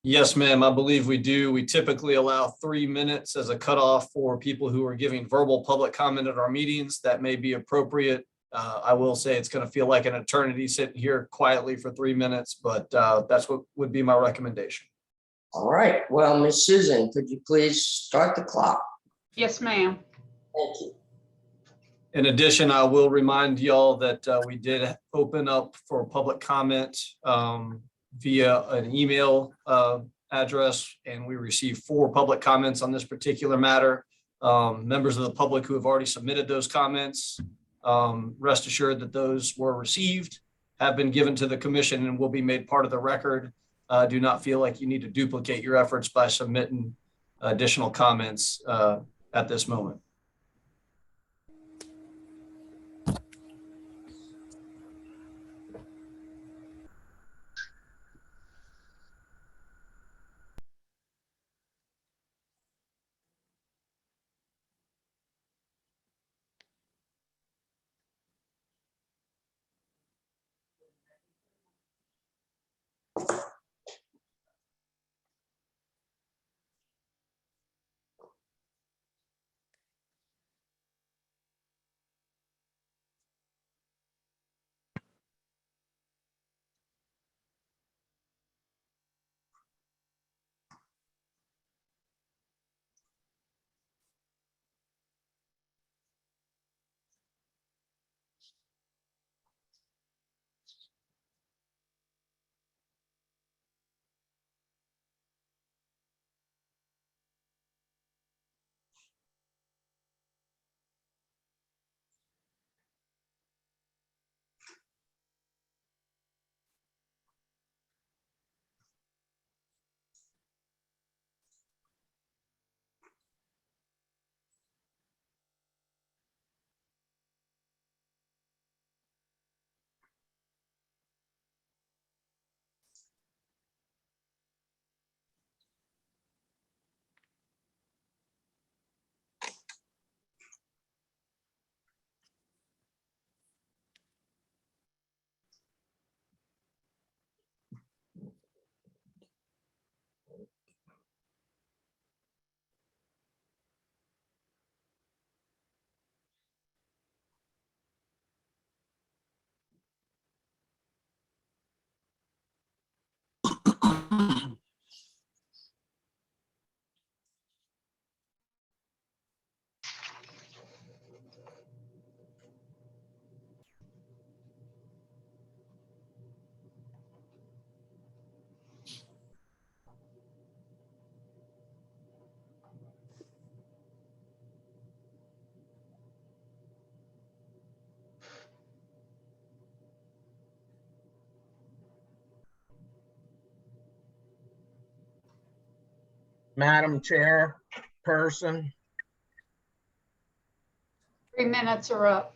Yes, ma'am, I believe we do. We typically allow 3 minutes as a cutoff for people who are giving verbal public comment at our meetings. That may be appropriate. I will say it's going to feel like an eternity sitting here quietly for 3 minutes, but that's what would be my recommendation. All right. Well, Ms. Susan, could you please start the clock? Yes, ma'am. Thank you. In addition, I will remind y'all that we did open up for public comment via an email address, and we received 4 public comments on this particular matter. Members of the public who have already submitted those comments, rest assured that those were received, have been given to the commission, and will be made part of the record. Do not feel like you need to duplicate your efforts by submitting additional comments at this moment. Madam Chairperson. 3 minutes are up.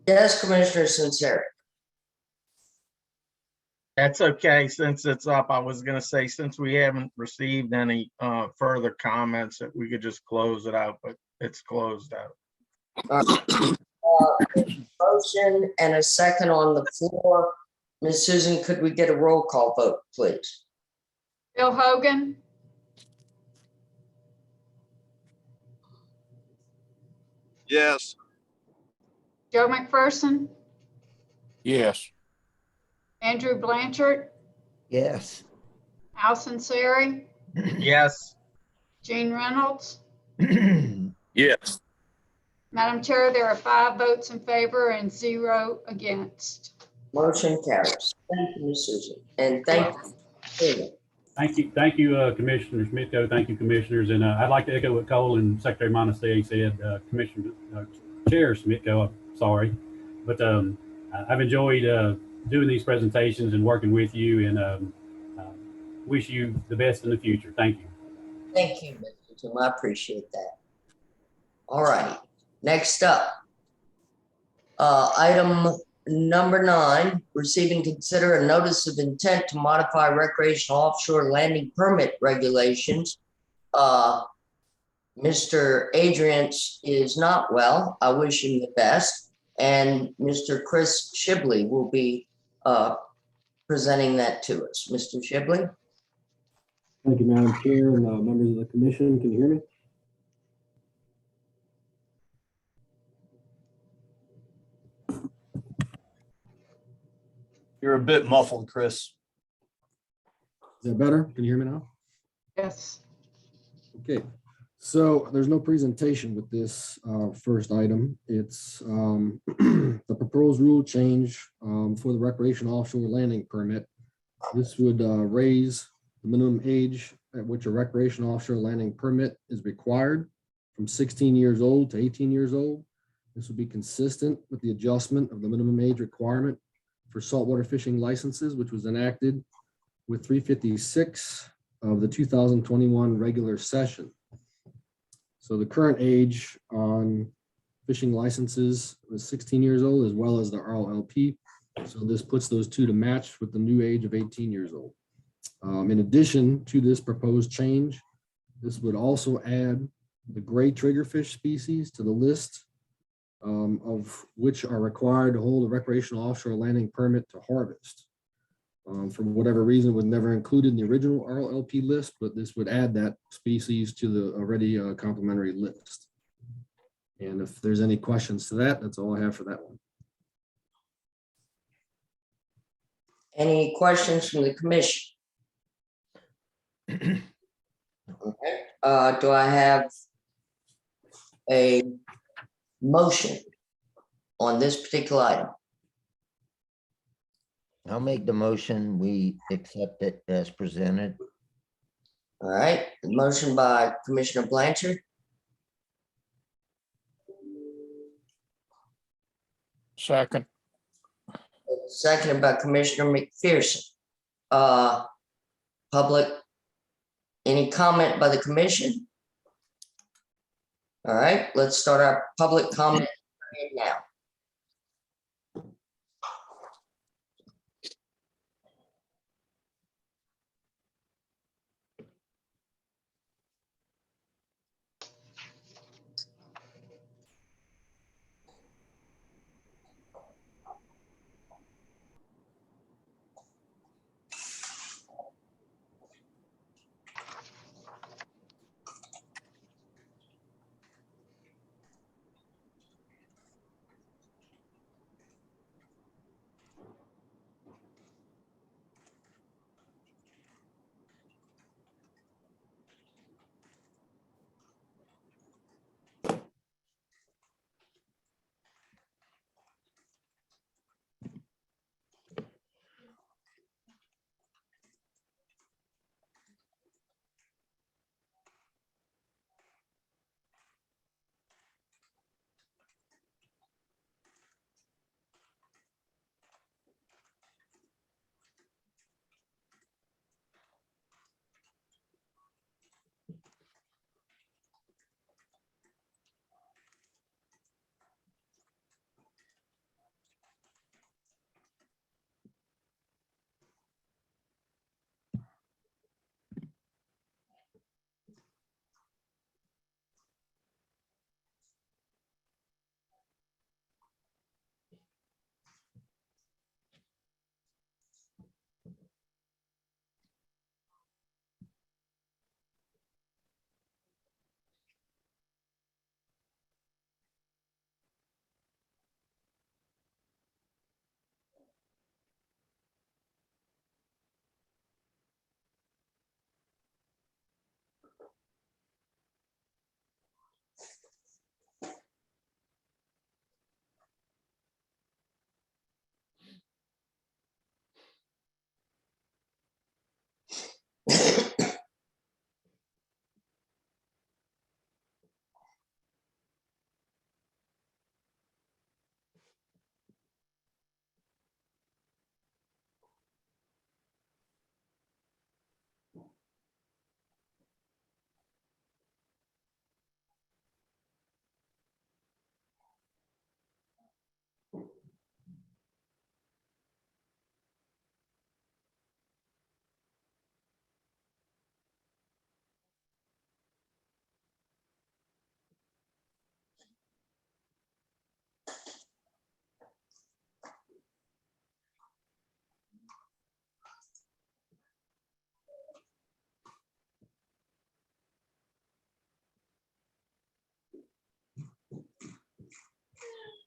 Yes, Commissioner Sincero. That's okay, since it's up. I was gonna say, since we haven't received any further comments, that we could just close it out, but it's closed out. Motion and a second on the floor. Ms. Susan, could we get a roll call vote, please? Bill Hogan, Yes. Joe McPherson, Yes. Andrew Blanchard, Yes. Allison Sari, Yes, Gene Reynolds. Yes. Madam Chair, there are 5 votes in favor and 0 against. Motion carries. Thank you, Ms. Susan, and thank you. Thank you, Commissioner Smitko. Thank you, Commissioners. And I'd like to echo what Cole and Secretary Monticelli said, Commissioner, Chair Smitko, I'm sorry. But I've enjoyed doing these presentations and working with you, and wish you the best in the future. Thank you. Thank you, Mr. Tim. I appreciate that. All righty, next up. Item number 9, receive and consider a notice of intent to modify recreational offshore landing permit regulations. Mr. Adrian is not well. I wish him the best. And Mr. Chris Shibley will be presenting that to us. Mr. Shibley? Thank you, Madam Chair, and members of the commission. Can you hear me? You're a bit muffled, Chris. Is that better? Can you hear me now? Yes. Okay, so there's no presentation with this first item. It's the proposed rule change for the recreational offshore landing permit. This would raise the minimum age at which a recreational offshore landing permit is required from 16 years old to 18 years old. This would be consistent with the adjustment of the minimum age requirement for saltwater fishing licenses, which was enacted with 356 of the 2021 regular session. So the current age on fishing licenses was 16 years old, as well as the RLLP. So this puts those two to match with the new age of 18 years old. In addition to this proposed change, this would also add the gray triggerfish species to the list of which are required to hold a recreational offshore landing permit to harvest. For whatever reason, it was never included in the original RLLP list, but this would add that species to the already complimentary list. And if there's any questions to that, that's all I have for that one. Any questions from the commission? Okay. Do I have a motion on this particular item? I'll make the motion. We accept it as presented. All right, motion by Commissioner Blanchard, Second. seconded by Commissioner McPherson. Public, any comment by the commission? All right, let's start our public comment now.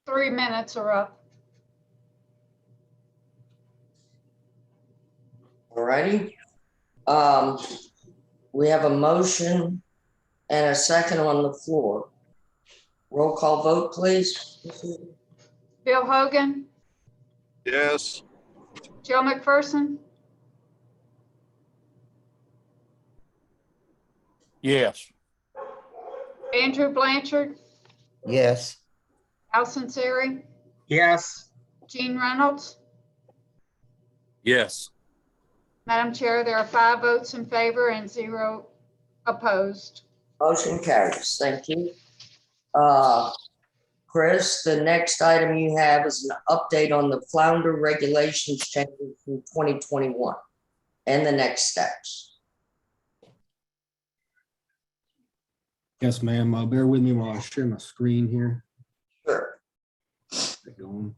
3 minutes are up. All righty. We have a motion and a second on the floor. Roll call vote, please. Bill Hogan, Yes. Joe McPherson, Yes. Andrew Blanchard, Yes. Allison Sari, Yes. Gene Reynolds. Yes. Madam Chair, there are 5 votes in favor and 0 opposed. Motion carries. Thank you. Chris, the next item you have is an update on the flounder regulations changes from 2021 and the next steps. Yes, ma'am. Bear with me while I share my screen here. Sure. Get going.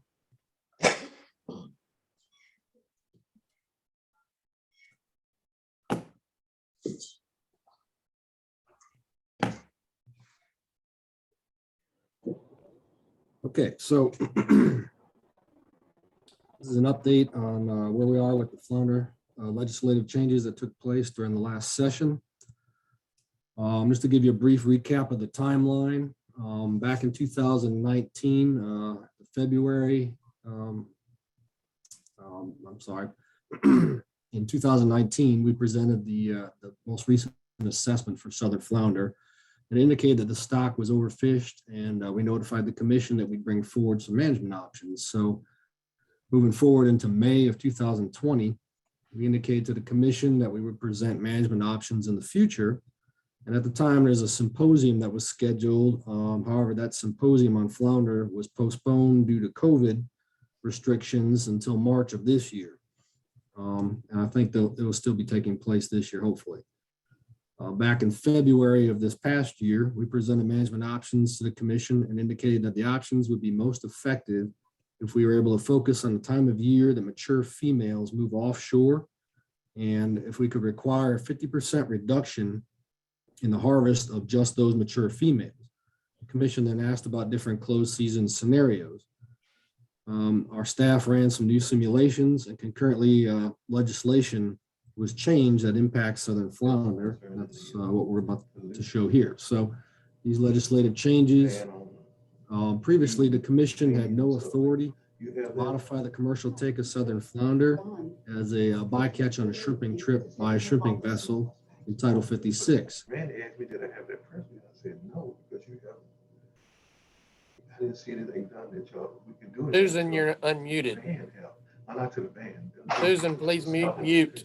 Okay, so this is an update on where we are with the flounder legislative changes that took place during the last session. Just to give you a brief recap of the timeline, back in 2019, February, I'm sorry, in 2019, we presented the most recent assessment for southern flounder. It indicated that the stock was overfished, and we notified the commission that we'd bring forward some management options. So moving forward into May of 2020, we indicated to the commission that we would present management options in the future. And at the time, there's a symposium that was scheduled. However, that symposium on flounder was postponed due to COVID restrictions until March of this year. And I think it will still be taking place this year, hopefully. Back in February of this past year, we presented management options to the commission and indicated that the options would be most effective if we were able to focus on the time of year that mature females move offshore, and if we could require a 50% reduction in the harvest of just those mature females. The commission then asked about different closed season scenarios. Our staff ran some new simulations, and concurrently legislation was changed that impacts southern flounder. That's what we're about to show here. So these legislative changes, previously the commission had no authority to modify the commercial take of southern flounder as a bycatch on a shrimping trip by a shrimping vessel in Title 56. Randy asked me, did I have that press release? I said, no, because you have, I didn't see anything done that y'all, we can do it. Susan, you're unmuted. Band help. I'm not to the band. Susan, please mute.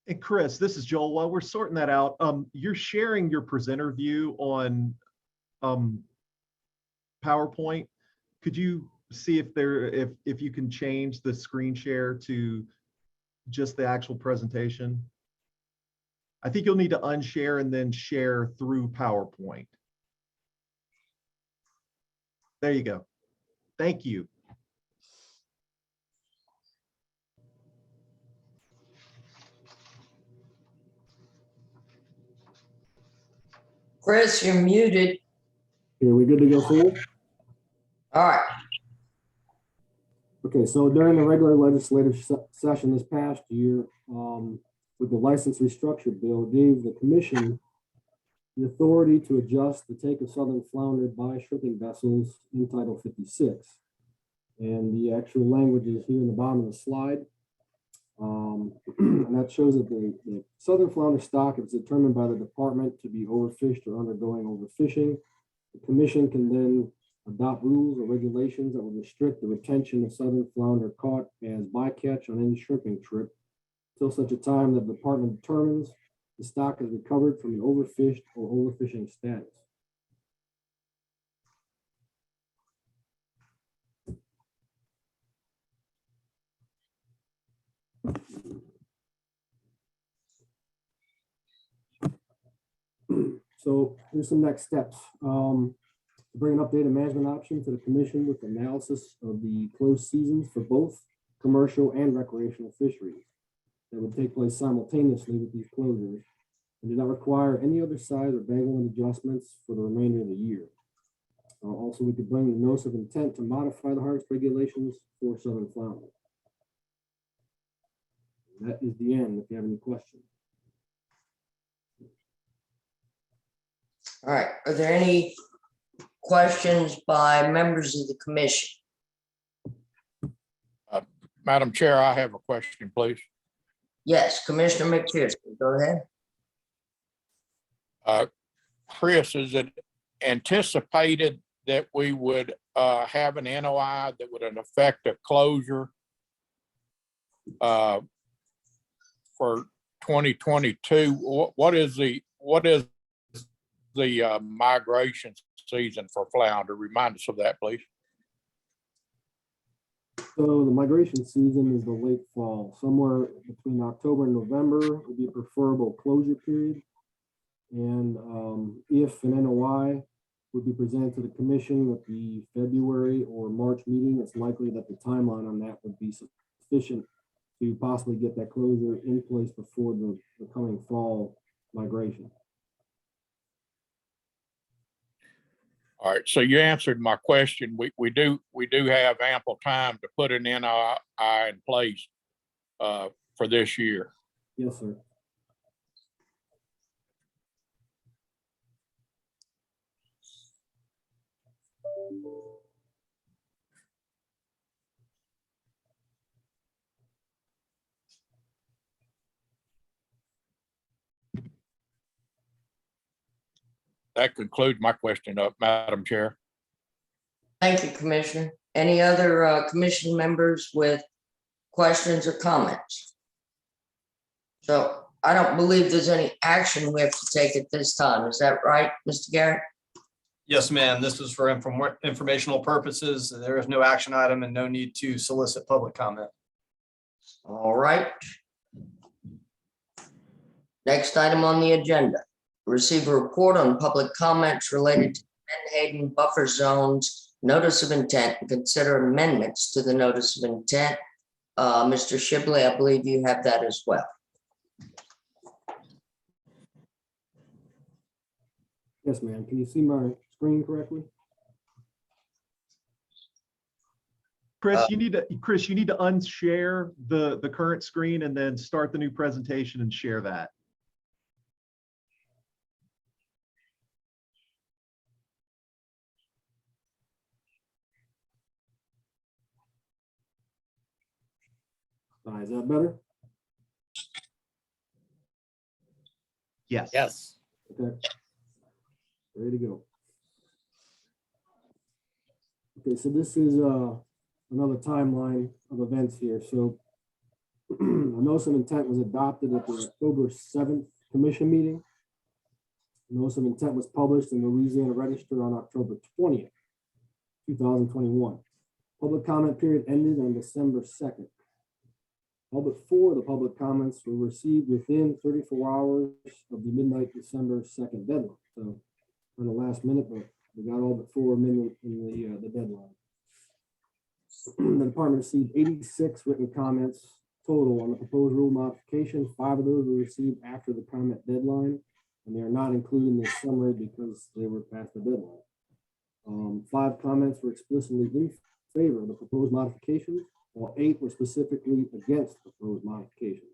Hey, Chris, this is Joel. While we're sorting that out, you're sharing your presenter view on PowerPoint. Could you see if you can change the screen share to just the actual presentation? I think you'll need to unshare and then share through PowerPoint. There you go. Thank you. Chris, you're muted. Here, we good to go forward? All right. Okay, so during the regular legislative session this past year, with the license restructure bill, gave the commission the authority to adjust the take of southern flounder by shrimping vessels in Title 56. And the actual language is here in the bottom of the slide. And that shows that the southern flounder stock is determined by the department to be overfished or undergoing overfishing. The commission can then adopt rules or regulations that will restrict the retention of southern flounder caught as bycatch on any shrimping trip until such a time that the department determines the stock is recovered from an overfished or overfishing status. So here's some next steps. Bring an updated management option to the commission with analysis of the closed seasons for both commercial and recreational fisheries that would take place simultaneously with these closures and do not require any other size or bag limit adjustments for the remainder of the year. Also, we could bring the notice of intent to modify the harvest regulations for southern flounder. That is the end, if you have any questions. All right, are there any questions by members of the commission? Madam Chair, I have a question, please. Yes, Commissioner McPherson, go ahead. Chris, is it anticipated that we would have an NOI that would affect a closure for 2022? What is the migration season for flounder? Remind us of that, please. So the migration season is the late fall, somewhere between October and November would be a preferable closure period. And if an NOI would be presented to the commission at the February or March meeting, it's likely that the timeline on that would be sufficient to possibly get that closure in place before the coming fall migration. All right, so you answered my question. We do have ample time to put an NOI in place for this year. Yes, sir. That concludes my question, Madam Chair. Thank you, Commissioner. Any other commission members with questions or comments? So I don't believe there's any action we have to take at this time. Is that right, Mr. Garrett? Yes, ma'am. This is for informational purposes. There is no action item and no need to solicit public comment. All right. Next item on the agenda, receive a report on public comments related to Menhaden buffer zones, notice of intent, and consider amendments to the notice of intent. Mr. Shibley, I believe you have that as well. Yes, ma'am. Can you see my screen correctly? Chris, you need to unshare the current screen and then start the new presentation and share that. Is that better? Yes. Yes. Okay. Ready to go. Okay, so this is another timeline of events here. So a notice of intent was adopted at the October 7th commission meeting. Notice of intent was published in the Louisiana Register on October 20th, 2021. Public comment period ended on December 2nd. All but 4 of the public comments were received within 34 hours of the midnight December 2nd deadline. So on the last minute, but we got all but 4 minutes in the deadline. The department received 86 written comments total on the proposed rule modification. 5 of those were received after the comment deadline, and they are not included in the summary because they were past the deadline. 5 comments were explicitly in favor of the proposed modifications, while 8 were specifically against the proposed modifications.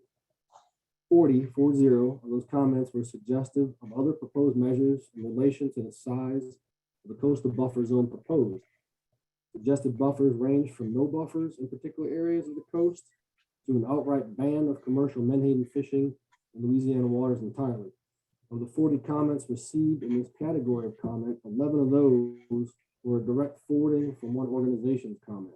40 of those comments were suggestive of other proposed measures in relation to the size of the coastal buffer zone proposed. Suggested buffers range from no buffers in particular areas of the coast to an outright ban of commercial menhaden fishing in Louisiana waters entirely. Of the 40 comments received in this category of comment, 11 of those were direct forwarding from one organization's comment.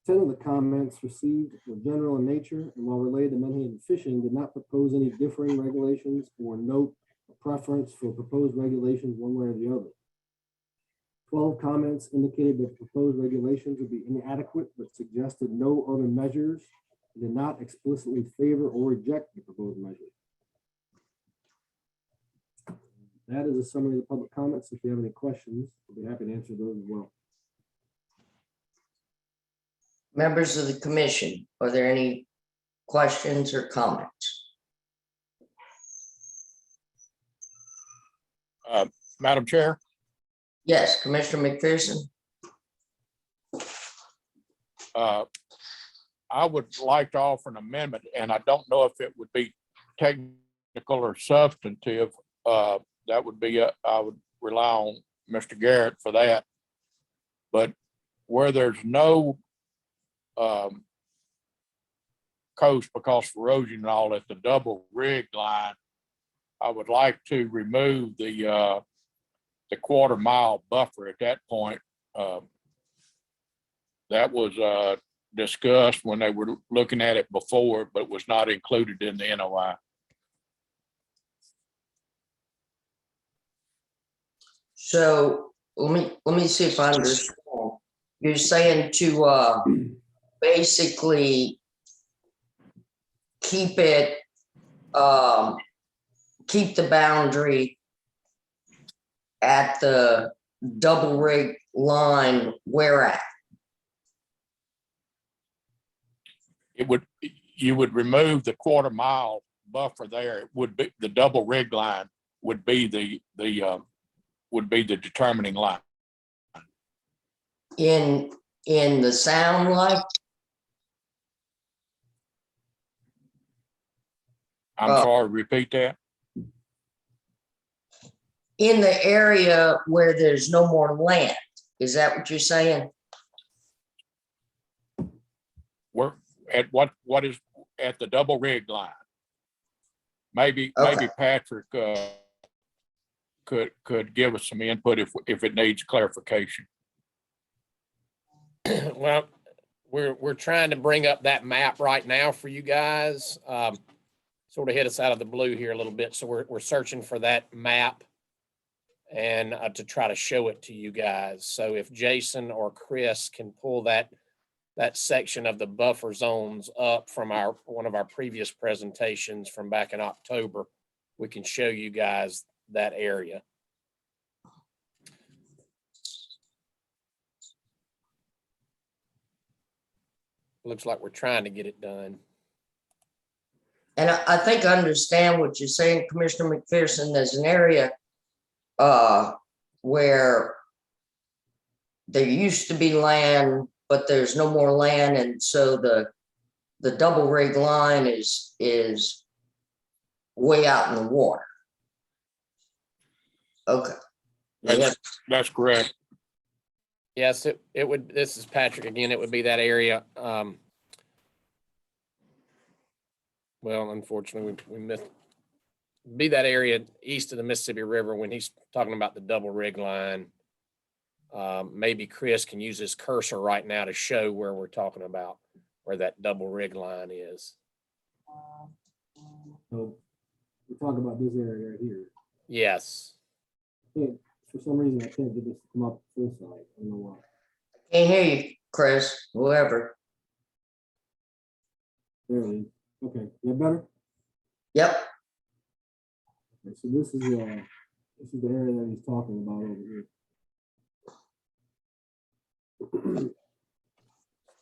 10 of the comments received were general in nature, and while related to menhaden fishing, did not propose any differing regulations or note a preference for proposed regulations one way or the other. 12 comments indicated that the proposed regulations would be inadequate, but suggested no other measures, and did not explicitly favor or reject the proposed measures. That is a summary of the public comments. If you have any questions, I'll be happy to answer those as well. Members of the commission, are there any questions or comments? Madam Chair, Yes, Commissioner McPherson? I would like to offer an amendment, and I don't know if it would be technical or substantive. That would be, I would rely on Mr. Garrett for that. But where there's no coast because of erosion and all at the double rig line, I would like to remove the quarter-mile buffer at that point. That was discussed when they were looking at it before, but was not included in the NOI. So let me see if I understand. You're saying to basically keep it, keep the boundary at the double rig line where at? You would remove the quarter-mile buffer there. It would be the double rig line would be the determining line. In the sound like? I'm sorry, repeat that. In the area where there's no more land, is that what you're saying? We're at what is at the double rig line. Maybe Okay. Patrick could give us some input if it needs clarification. Well, we're trying to bring up that map right now for you guys. Sort of hit us out of the blue here a little bit. So we're searching for that map and to try to show it to you guys. So if Jason or Chris can pull that section of the buffer zones up from one of our previous presentations from back in October, we can show you guys that area. Looks like we're trying to get it done. And I think I understand what you're saying, Commissioner McPherson. There's an area where there used to be land, but there's no more land, and so the double rig line is way out in the water. Okay. That's correct. Yes, it would. This is Patrick again. It would be that area. Well, unfortunately, we missed. Be that area east of the Mississippi River when he's talking about the double rig line. Maybe Chris can use his cursor right now to show where we're talking about, where that double rig line is. So we're talking about this area right here. Yes. For some reason, I can't get this to come up full size. I don't know why. Can't hear you, Chris, whoever. There it is. Okay, is that better? Yep. Okay, so this is the area that he's talking about over here.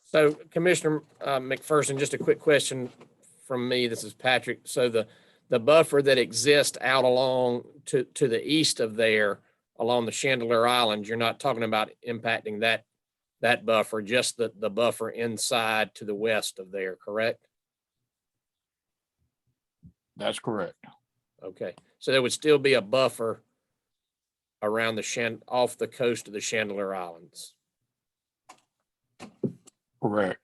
So Commissioner McPherson, just a quick question from me. This is Patrick. So the buffer that exists out along to the east of there, along the Chandelier Islands, you're not talking about impacting that buffer, just the buffer inside to the west of there, correct? That's correct. Okay, so there would still be a buffer around off the coast of the Chandelier Islands. Correct.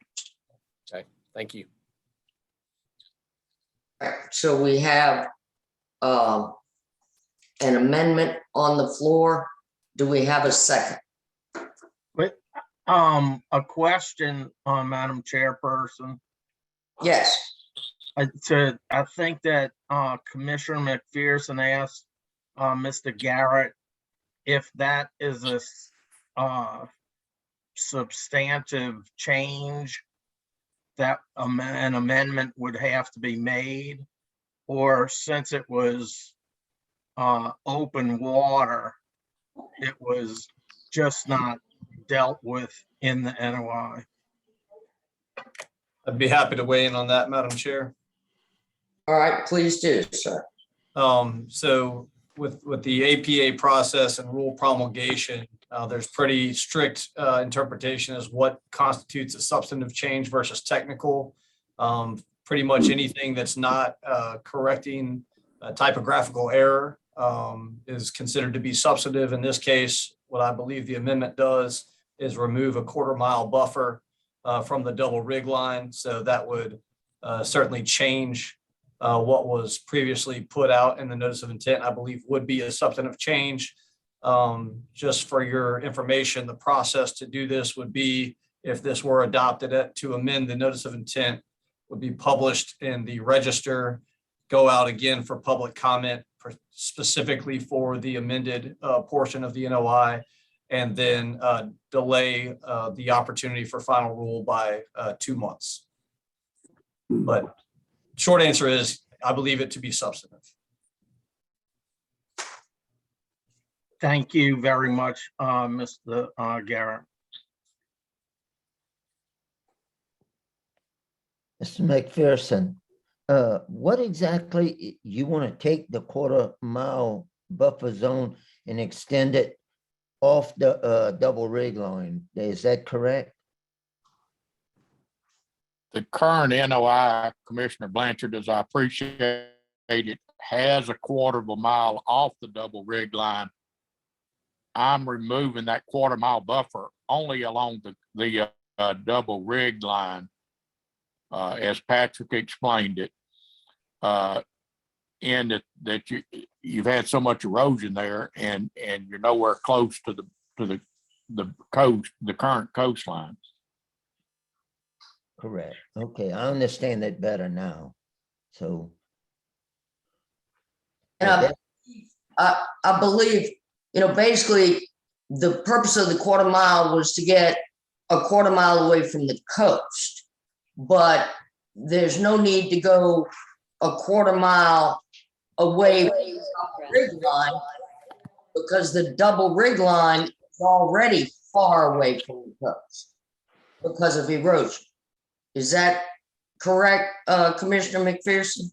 Okay, thank you. So we have an amendment on the floor. Do we have a second? A question, Madam Chairperson. Yes. I think that Commissioner McPherson asked Mr. Garrett if that is a substantive change that an amendment would have to be made, or since it was open water, it was just not dealt with in the NOI. I'd be happy to weigh in on that, Madam Chair. All right, please do, sir. So with the APA process and rule promulgation, there's pretty strict interpretation as what constitutes a substantive change versus technical. Pretty much anything that's not correcting a typographical error is considered to be substantive. In this case, what I believe the amendment does is remove a 1/4 mile buffer from the double rig line. So that would certainly change what was previously put out in the notice of intent, I believe would be a substantive change. Just for your information, the process to do this would be, if this were adopted, to amend the notice of intent would be published in the register, go out again for public comment specifically for the amended portion of the NOI, and then delay the opportunity for final rule by 2 months. But short answer is, I believe it to be substantive. Thank you very much, Mr. Garrett. Mr. McPherson, what exactly, you want to take the 1/4 mile buffer zone and extend it off the double rig line? Is that correct? The current NOI, Commissioner Blanchard, as I appreciate it, has a 1/4 mile off the double rig line. I'm removing that 1/4 mile buffer only along the double rig line, as Patrick explained it. And that you've had so much erosion there, and you're nowhere close to the coast, the current coastline. Correct. Okay, I understand that better now. So. And I believe, basically the purpose of the 1/4 mile was to get a 1/4 mile away from the coast. But there's no need to go a 1/4 mile away from the double rig line, because the double rig line is already far away from the coast because of erosion. Is that correct, Commissioner McPherson?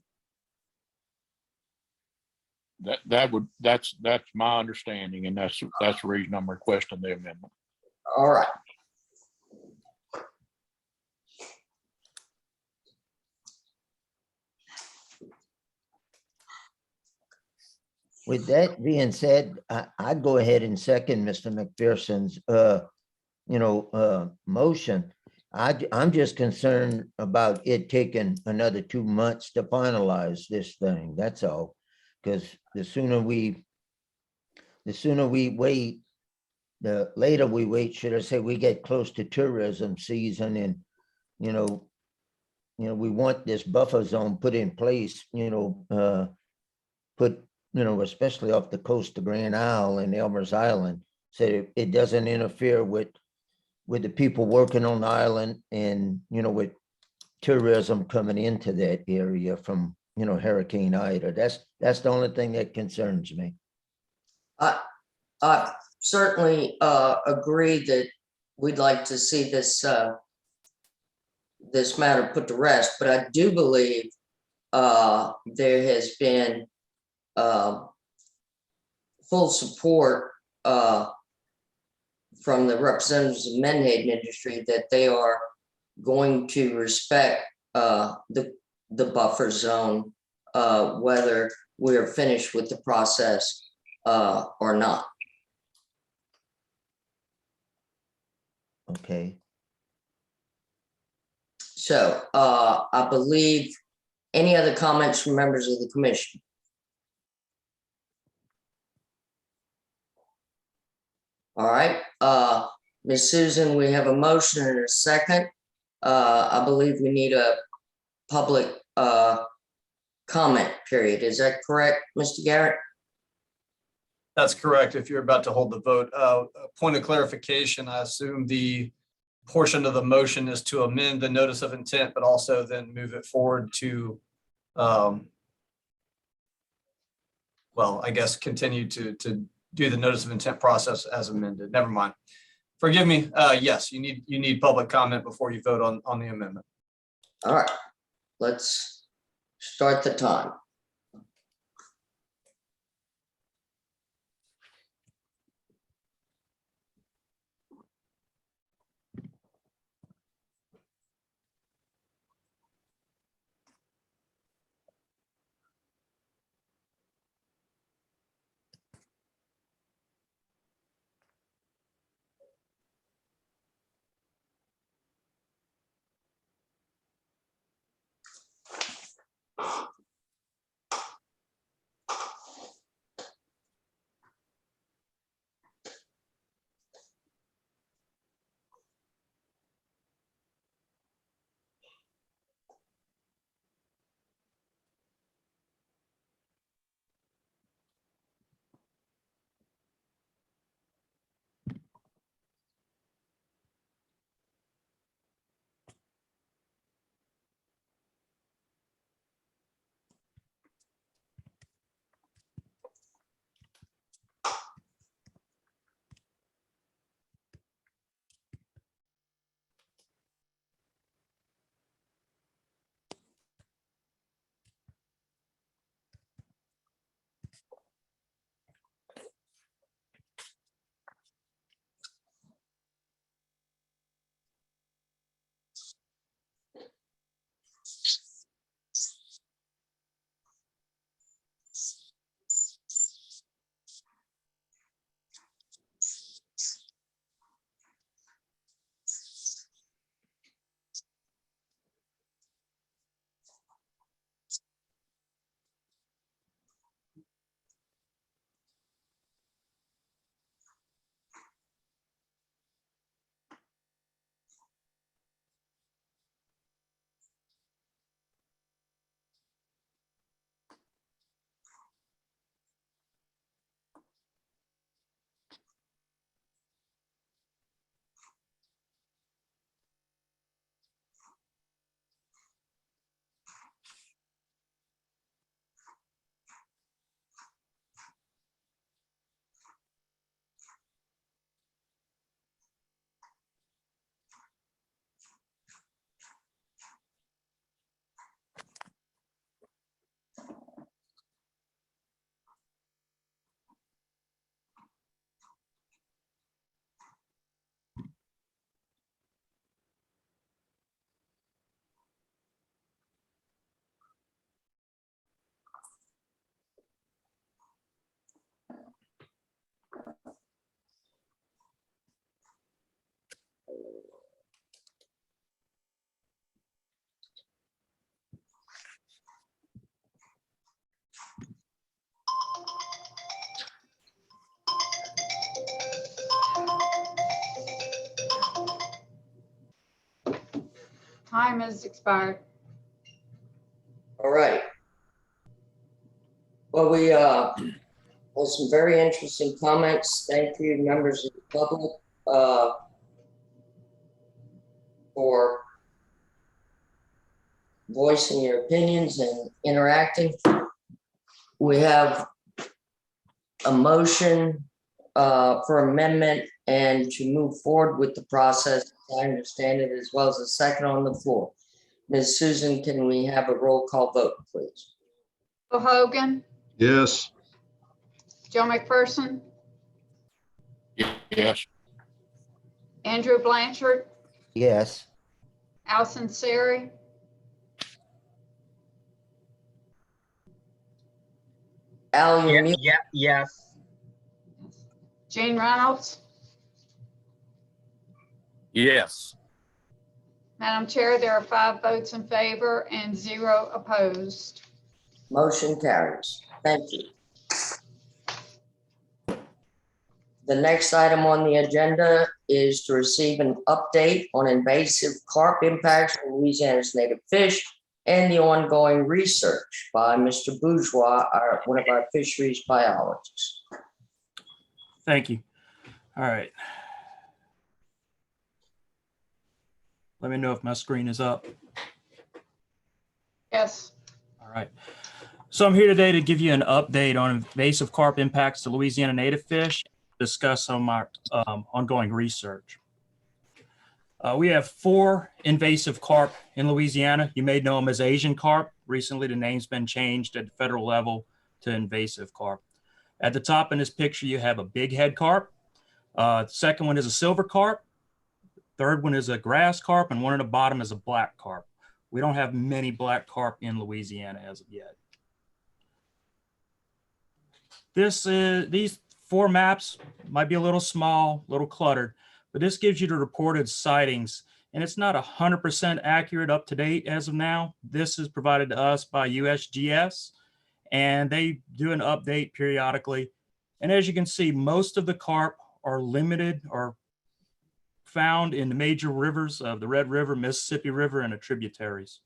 That's my understanding, and that's the reason I'm requesting the amendment. All right. With that being said, I'd go ahead and second Mr. McPherson's, motion. I'm just concerned about it taking another 2 months to finalize this thing. That's all. Because the sooner we wait, the later we wait, should I say, we get close to tourism season, and, we want this buffer zone put in place, especially off the coast of Grand Isle and Elmer's Island, so it doesn't interfere with the people working on the island, and, with tourism coming into that area from, Hurricane Ida. That's the only thing that concerns me. I certainly agree that we'd like to see this this matter put to rest, but I do believe there has been full support from the representatives of Menhaden industry that they are going to respect the buffer zone, whether we're finished with the process or not. Okay. So I believe, any other comments from members of the commission? All right, Ms. Susan, we have a motion and a second. I believe we need a public comment period. Is that correct, Mr. Garrett? That's correct. If you're about to hold the vote, a point of clarification, I assume the portion of the motion is to amend the notice of intent, but also then move it forward to, well, I guess continue to do the notice of intent process as amended. Never mind. Forgive me. Yes, you need public comment before you vote on the amendment. All right, let's start the time. Time has expired. All right. Well, we had some very interesting comments. Thank you, members of the public, for voicing your opinions and interacting. We have a motion for amendment and to move forward with the process. I understand it, as well as a second on the floor. Ms. Susan, can we have a roll call vote, please? Bill Hogan, Yes. Joe McPherson, Yes. Andrew Blanchard, Yes. Allison Sari, Al, you're muted. Yes. Gene Reynolds. Yes. Madam Chair, there are 5 votes in favor and 0 opposed. Motion carries. Thank you. The next item on the agenda is to receive an update on invasive carp impacts on Louisiana's native fish and the ongoing research by Mr. Bourgeois, one of our fisheries biologists. Thank you. All right. Let me know if my screen is up. Yes. All right. So I'm here today to give you an update on invasive carp impacts to Louisiana native fish, discuss some of my ongoing research. We have 4 invasive carp in Louisiana. You may know them as Asian carp. Recently, the name's been changed at the federal level to invasive carp. At the top in this picture, you have a big head carp. Second one is a silver carp. Third one is a grass carp, and one at the bottom is a black carp. We don't have many black carp in Louisiana as of yet. These 4 maps might be a little small, a little cluttered, but this gives you the reported sightings, and it's not 100% accurate up to date as of now. This is provided to us by USGS, and they do an update periodically. And as you can see, most of the carp are limited or found in the major rivers of the Red River, Mississippi River, and the tributaries.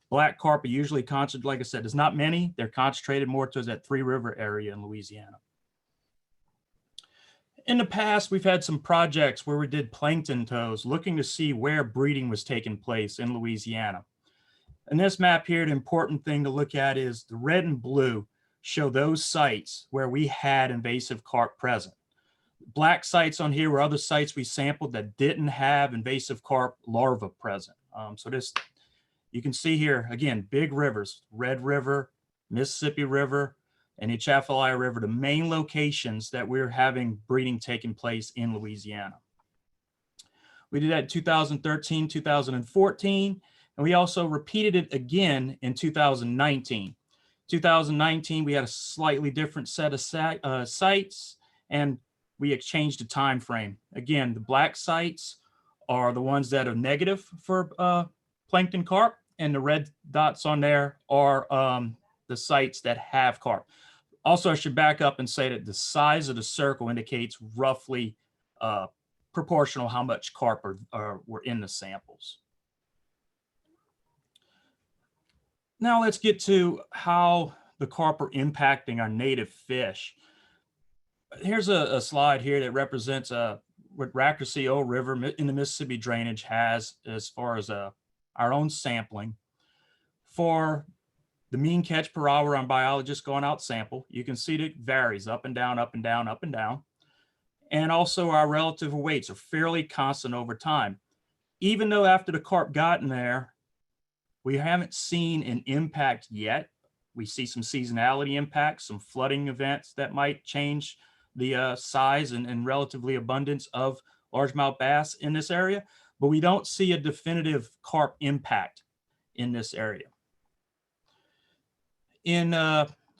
Black carp are usually concentrated, like I said, there's not many. They're concentrated more towards that Three River area in Louisiana. In the past, we've had some projects where we did plankton tows, looking to see where breeding was taking place in Louisiana. In this map here, the important thing to look at is the red and blue show those sites where we had invasive carp present. Black sites on here were other sites we sampled that didn't have invasive carp larvae present. So this, you can see here, again, big rivers, Red River, Mississippi River, and the Atchafalaya River, the main locations that we're having breeding taking place in Louisiana. We did that in 2013, 2014, and we also repeated it again in 2019. 2019, we had a slightly different set of sites, and we exchanged the time frame. Again, the black sites are the ones that are negative for plankton carp, and the red dots on there are the sites that have carp. Also, I should back up and say that the size of the circle indicates roughly proportional how much carp were in the samples. Now let's get to how the carp are impacting our native fish. Here's a slide here that represents what Rackersea River in the Mississippi drainage has as far as our own sampling. For the mean catch per hour on biologists going out sample, you can see that it varies up and down, up and down, up and down. And also our relative weights are fairly constant over time. Even though after the carp got in there, we haven't seen an impact yet. We see some seasonality impacts, some flooding events that might change the size and relatively abundance of largemouth bass in this area, but we don't see a definitive carp impact in this area. In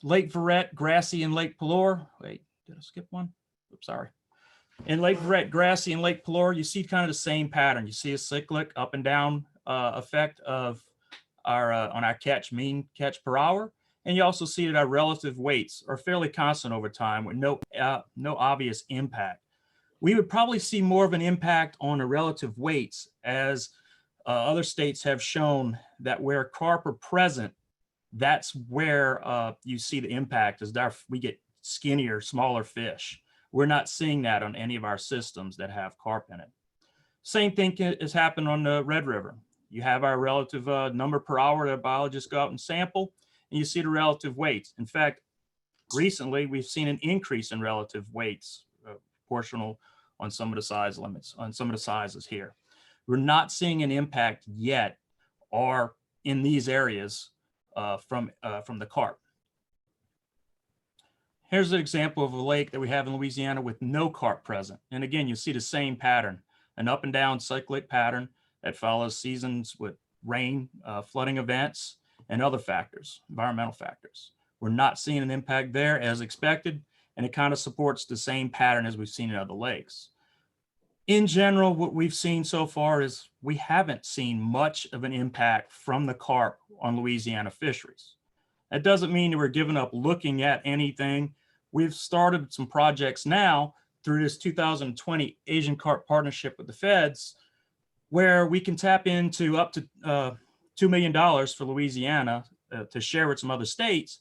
Lake Verret, Grassy, and Lake Pelore, wait, did I skip one? Oops, sorry. In Lake Verret, Grassy, and Lake Pelore, you see kind of the same pattern. You see a cyclic up and down effect of our on our mean catch per hour. And you also see that our relative weights are fairly constant over time with no obvious impact. We would probably see more of an impact on the relative weights as other states have shown that where carp are present, that's where you see the impact is that we get skinnier, smaller fish. We're not seeing that on any of our systems that have carp in it. Same thing has happened on the Red River. You have our relative number per hour that biologists go out and sample, and you see the relative weights. In fact, recently we've seen an increase in relative weights, proportional on some of the size limits, on some of the sizes here. We're not seeing an impact yet or in these areas from the carp. Here's an example of a lake that we have in Louisiana with no carp present. And again, you see the same pattern, an up and down cyclic pattern that follows seasons with rain, flooding events, and other factors, environmental factors. We're not seeing an impact there as expected, and it kind of supports the same pattern as we've seen in other lakes. In general, what we've seen so far is we haven't seen much of an impact from the carp on Louisiana fisheries. That doesn't mean that we're giving up looking at anything. We've started some projects now through this 2020 Asian Carp Partnership with the feds, where we can tap into up to $2 million for Louisiana to share with some other states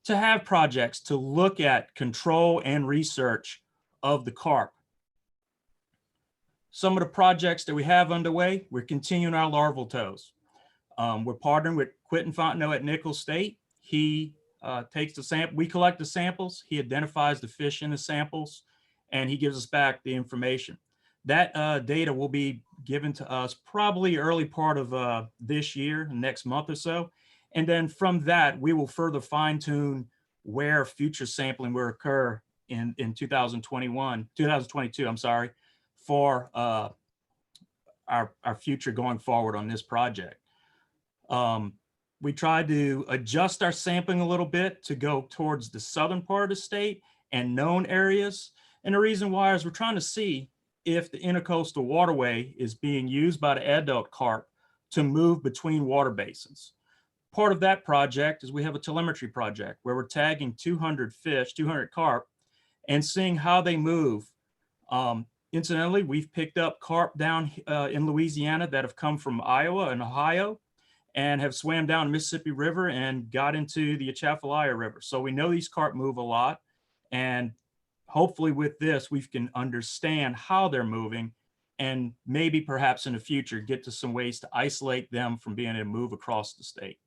to have projects to look at control and research of the carp. Some of the projects that we have underway, we're continuing our larval tows. We're partnering with Quentin Fontenot at Nichols State. He takes the sample, we collect the samples, he identifies the fish in the samples, and he gives us back the information. That data will be given to us probably early part of this year, next month or so. And then from that, we will further fine tune where future sampling will occur in 2022, I'm sorry, for our future going forward on this project. We tried to adjust our sampling a little bit to go towards the southern part of the state and known areas. And the reason why is we're trying to see if the intercoastal waterway is being used by the adult carp to move between water basins. Part of that project is we have a telemetry project where we're tagging 200 fish, 200 carp, and seeing how they move. Incidentally, we've picked up carp down in Louisiana that have come from Iowa and Ohio and have swam down the Mississippi River and got into the Atchafalaya River. So we know these carp move a lot. And hopefully with this, we can understand how they're moving and maybe perhaps in the future get to some ways to isolate them from being able to move across the state.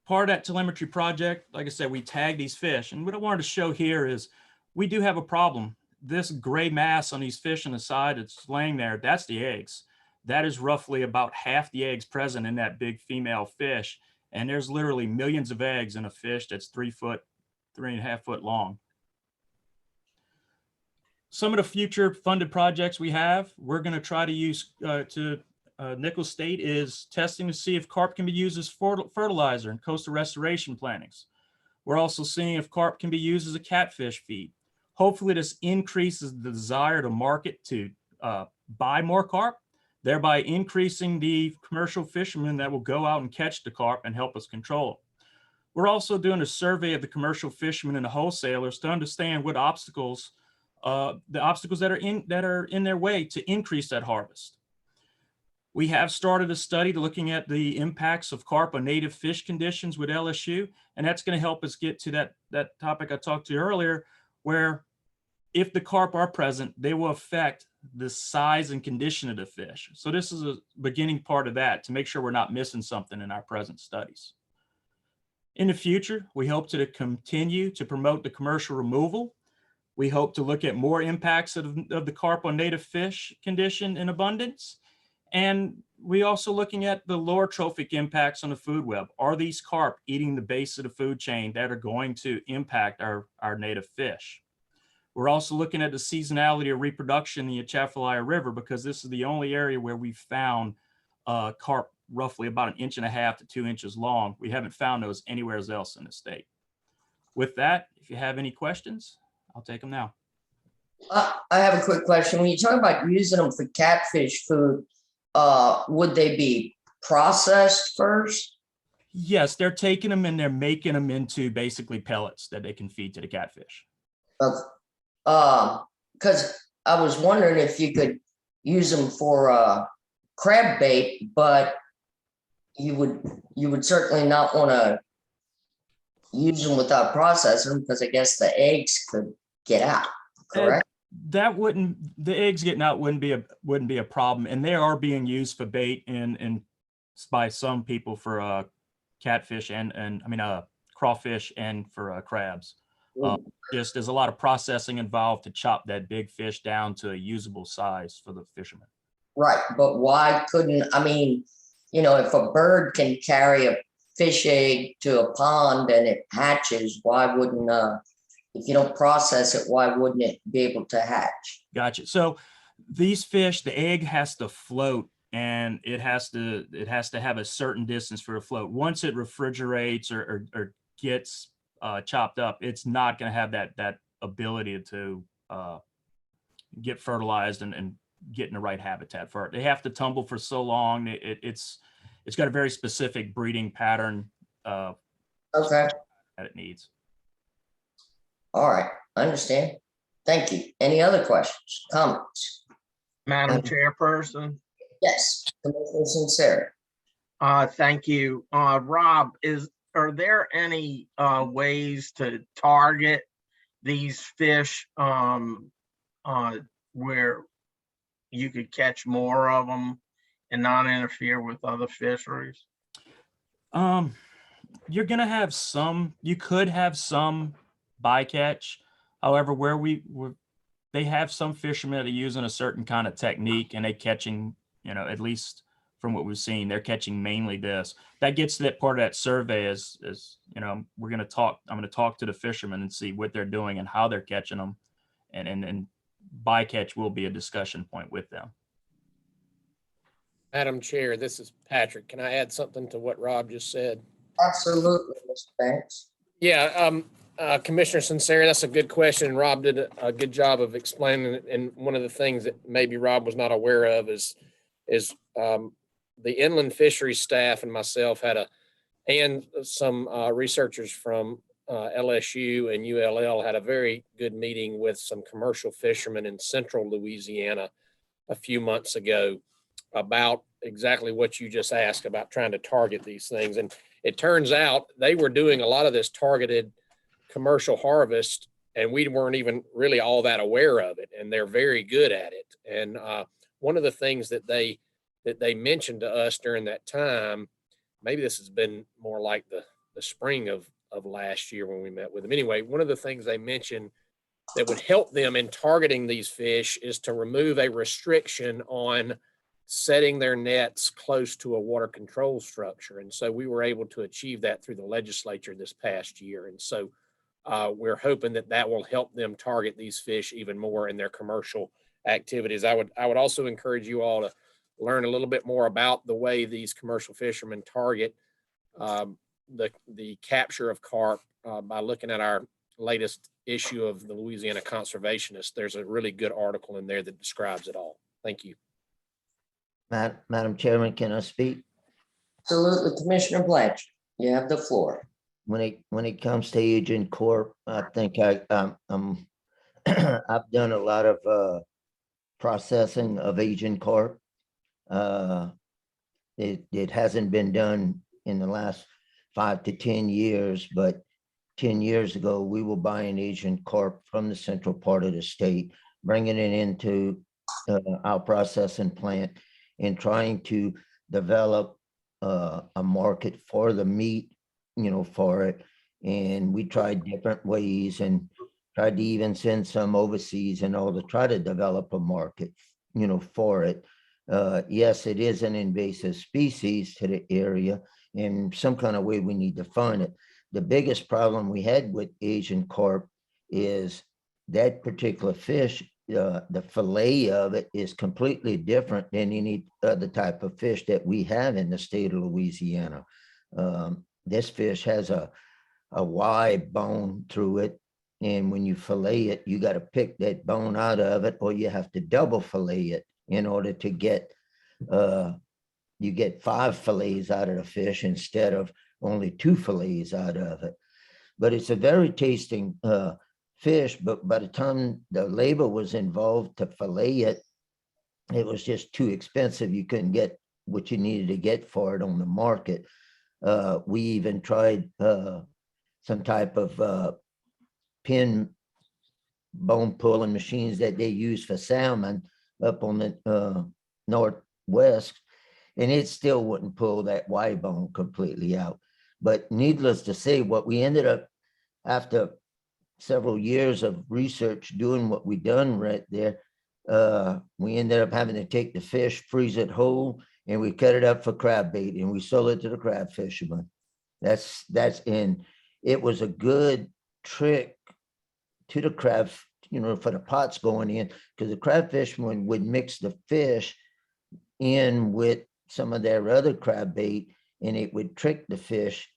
Part of that telemetry project, like I said, we tag these fish. And what I wanted to show here is we do have a problem. This gray mass on these fish on the side that's laying there, that's the eggs. That is roughly about half the eggs present in that big female fish. And there's literally millions of eggs in a fish that's 3.5 foot long. Some of the future funded projects we have, we're going to try to use Nickel State is testing to see if carp can be used as fertilizer in coastal restoration plantings. We're also seeing if carp can be used as a catfish feed. Hopefully this increases the desire to market to buy more carp, thereby increasing the commercial fishermen that will go out and catch the carp and help us control it. We're also doing a survey of the commercial fishermen and the wholesalers to understand what obstacles, the obstacles that are in their way to increase that harvest. We have started a study looking at the impacts of carp on native fish conditions with LSU, and that's going to help us get to that topic I talked to earlier, where if the carp are present, they will affect the size and condition of the fish. So this is a beginning part of that to make sure we're not missing something in our present studies. In the future, we hope to continue to promote the commercial removal. We hope to look at more impacts of the carp on native fish condition and abundance. And we also looking at the lower trophic impacts on the food web. Are these carp eating the base of the food chain that are going to impact our native fish? We're also looking at the seasonality of reproduction in the Atchafalaya River because this is the only area where we've found carp roughly about 1.5 to 2 inches long. We haven't found those anywhere else in the state. With that, if you have any questions, I'll take them now. I have a quick question. When you talk about using them for catfish food, would they be processed first? Yes, they're taking them and they're making them into basically pellets that they can feed to the catfish. Because I was wondering if you could use them for crab bait, but you would certainly not want to use them without processing because I guess the eggs could get out, correct? The eggs getting out wouldn't be a problem, and they are being used for bait and by some people for catfish and I mean crawfish and for crabs. Just there's a lot of processing involved to chop that big fish down to a usable size for the fishermen. Right, but why couldn't, I mean, if a bird can carry a fish egg to a pond and it hatches, why wouldn't, if you don't process it, why wouldn't it be able to hatch? Gotcha. So these fish, the egg has to float and it has to have a certain distance for a float. Once it refrigerates or gets chopped up, it's not going to have that ability to get fertilized and get in the right habitat for it. They have to tumble for so long. It's got a very specific breeding pattern Okay. that it needs. All right, I understand. Thank you. Any other questions, comments? Madam Chairperson? Yes, Commissioner Sincere. Thank you. Rob, are there any ways to target these fish where you could catch more of them and not interfere with other fisheries? You're gonna have some. You could have some bycatch. However, where they have some fishermen that are using a certain kind of technique and they catching, at least from what we've seen, they're catching mainly this. That gets to that part of that survey is I'm going to talk to the fishermen and see what they're doing and how they're catching them. And bycatch will be a discussion point with them. Madam Chair, this is Patrick. Can I add something to what Rob just said? Absolutely, Mr. Banks. Yeah, Commissioner Sinceri, that's a good question. Rob did a good job of explaining it. And one of the things that maybe Rob was not aware of is the inland fisheries staff and myself and some researchers from LSU and ULL had a very good meeting with some commercial fishermen in central Louisiana a few months ago about exactly what you just asked about trying to target these things. And it turns out they were doing a lot of this targeted commercial harvest, and we weren't even really all that aware of it. And they're very good at it. And one of the things that they mentioned to us during that time, maybe this has been more like the spring of last year when we met with them. Anyway, one of the things they mentioned that would help them in targeting these fish is to remove a restriction on setting their nets close to a water control structure. And so we were able to achieve that through the legislature this past year. And so we're hoping that will help them target these fish even more in their commercial activities. I would also encourage you all to learn a little bit more about the way these commercial fishermen target the capture of carp by looking at our latest issue of the Louisiana Conservationist. There's a really good article in there that describes it all. Thank you. Madam Chairman, can I speak? Absolutely, Commissioner Blanchard, you have the floor. When it comes to Agent Corp, I think I've done a lot of processing of Agent Corp. It hasn't been done in the last 5 to 10 years, but 10 years ago, we were buying Agent Corp from the central part of the state, bringing it into our processing plant and trying to develop a market for the meat, for it. And we tried different ways and tried to even send some overseas and all to try to develop a market, for it. Yes, it is an invasive species to the area. In some kind of way, we need to find it. The biggest problem we had with Asian carp is that particular fish, the fillet of it is completely different than any other type of fish that we have in the state of Louisiana. This fish has a wide bone through it. And when you fillet it, you got to pick that bone out of it, or you have to double fillet it in order to get, you get 5 fillets out of the fish instead of only 2 fillets out of it. But it's a very tasting fish, but by the time the labor was involved to fillet it, it was just too expensive. You couldn't get what you needed to get for it on the market. We even tried some type of pin bone pulling machines that they use for salmon up on the northwest, and it still wouldn't pull that Y bone completely out. But needless to say, what we ended up, after several years of research doing what we done right there, we ended up having to take the fish, freeze it whole, and we cut it up for crab bait, and we sold it to the crab fishermen. That's and it was a good trick to the crab, for the pots going in, because the crab fishermen would mix the fish in with some of their other crab bait, and it would trick the fish,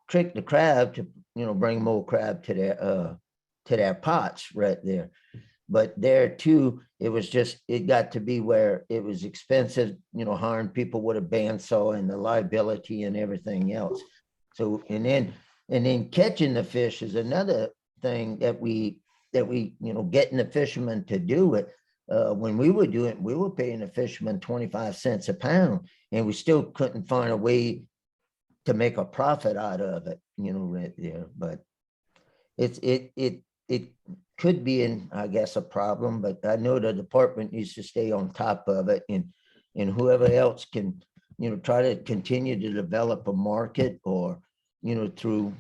trick the crab to, bring more crab to their pots right there. But there too, it got to be where it was expensive, hiring people with a bandsaw and the liability and everything else. So, and then catching the fish is another thing that we, getting the fishermen to do it. When we were doing it, we were paying the fishermen 25 cents a pound, and we still couldn't find a way to make a profit out of it, right there. But it could be I guess, a problem, but I know the department needs to stay on top of it, and whoever else can, try to continue to develop a market, or, through,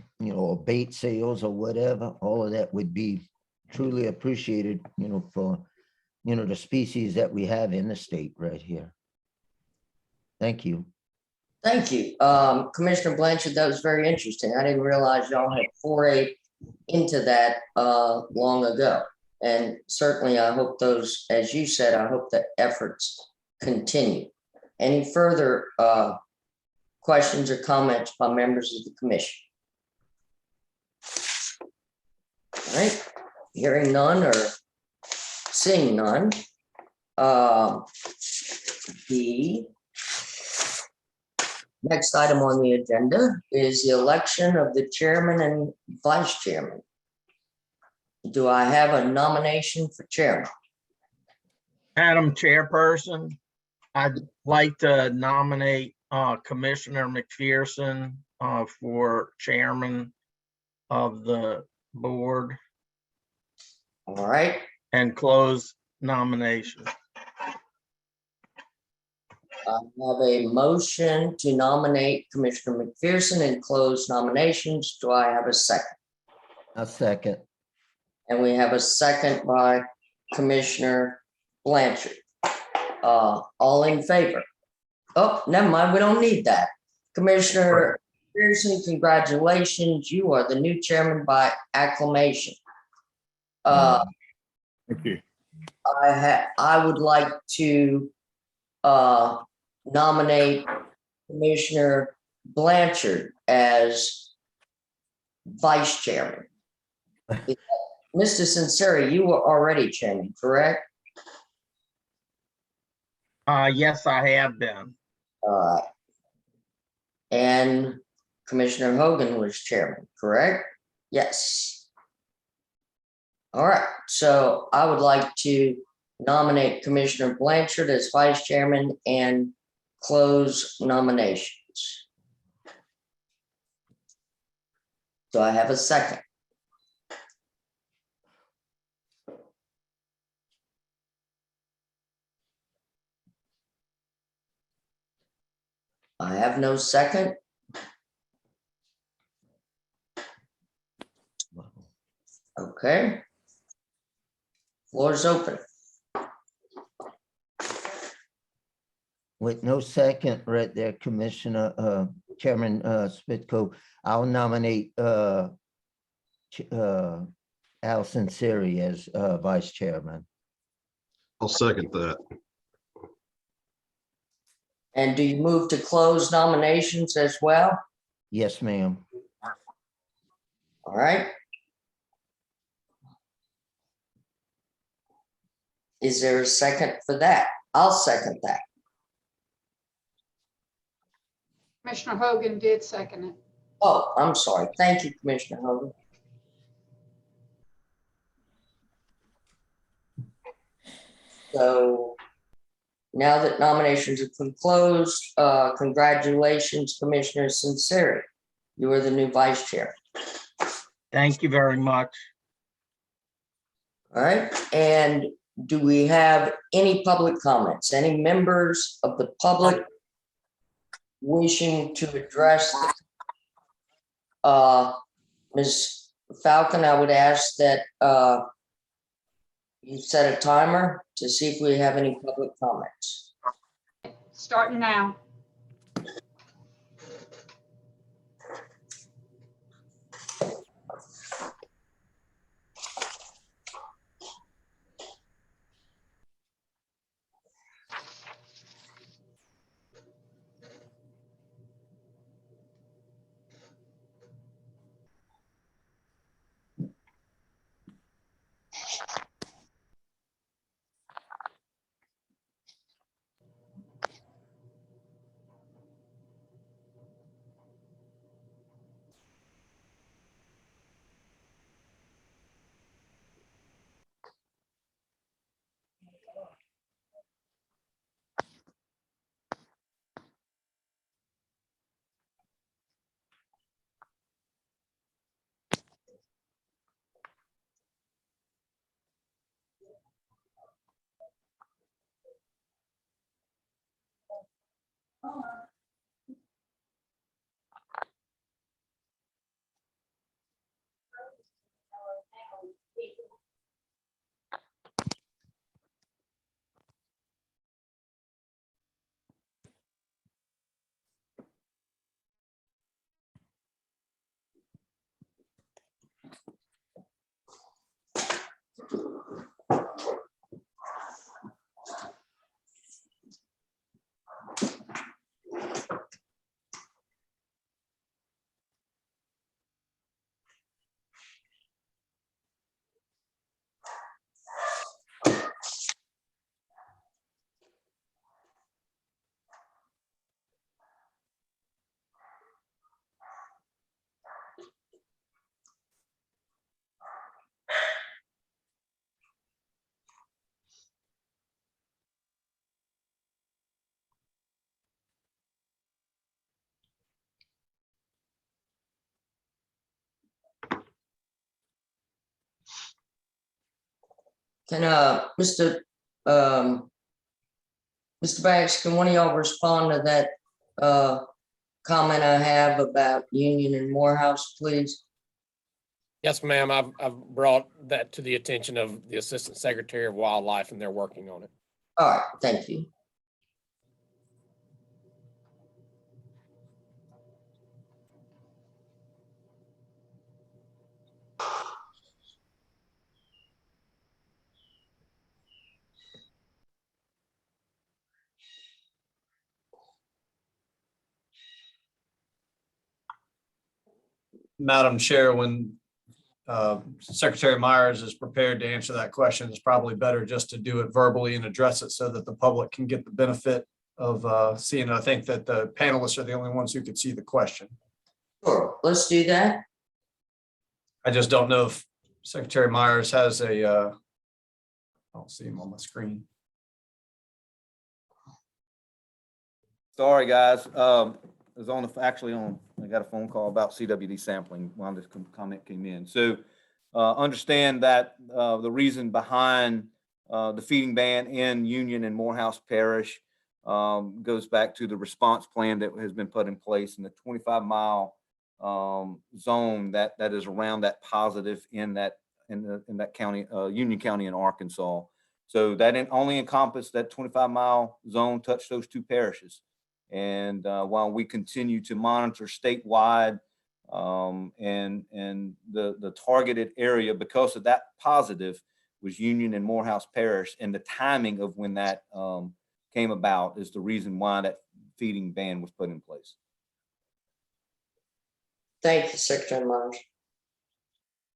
bait sales or whatever, all of that would be truly appreciated, for, the species that we have in the state right here. Thank you. Thank you. Commissioner Blanchard, that was very interesting. I didn't realize y'all had forayed into that long ago. And certainly I hope those, as you said, I hope the efforts continue. Any further questions or comments by members of the commission? All right, hearing none or seeing none. The next item on the agenda is the election of the chairman and vice chairman. Do I have a nomination for chairman? Madam Chairperson, I'd like to nominate Commissioner McPherson for chairman of the board All right, and close nomination. I have a motion to nominate Commissioner McPherson and close nominations. Do I have a second? A second. And we have a second by Commissioner Blanchard. All in favor? Oh, never mind, we don't need that. Commissioner Pearson, congratulations. You are the new chairman by acclamation. Thank you. I would like to nominate Commissioner Blanchard as vice chairman. Mr. Sinceri, you were already chairman, correct? Yes, I have been. And Commissioner Hogan was chairman, correct? Yes. All right, so I would like to nominate Commissioner Blanchard as vice chairman and close nominations. Do I have a second? I have no second. Okay. Floor is open. With no second right there, Commissioner, Chairman Spitko, I'll nominate Al Sinceri as vice chairman. I'll second that. And do you move to close nominations as well? Yes, ma'am. All right. Is there a second for that? I'll second that. Commissioner Hogan did second it. Oh, I'm sorry. Thank you, Commissioner Hogan. So now that nominations have been closed, congratulations, Commissioner Sinceri. You are the new vice chair. Thank you very much. All right, and do we have any public comments? Any members of the public wishing to address? Ms. Falcon, I would ask that you set a timer to see if we have any public comments. Starting now. Can, Mr. Banks, can one of y'all respond to that, comment I have about Union and Morehouse, please? Yes, ma'am. I've brought that to the attention of the Assistant Secretary of Wildlife, and they're working on it. All right, thank you. Madam Chair, when Secretary Myers is prepared to answer that question, it's probably better just to do it verbally and address it so that the public can get the benefit of seeing. I think that the panelists are the only ones who could see the question. Sure, let's do that. I just don't know if Secretary Myers has a, I don't see him on my screen. Sorry, guys. It was on I got a phone call about CWD sampling while this comment came in. So understand that the reason behind the feeding ban in Union and Morehouse Parish goes back to the response plan that has been put in place in the 25-mile zone that is around that positive in that county, Union County in Arkansas. So that only encompassed that 25-mile zone, touched those two parishes. And while we continue to monitor statewide and the targeted area, because of that positive was Union and Morehouse Parish, and the timing of when that came about is the reason why that feeding ban was put in place. Thank you, Secretary Myers.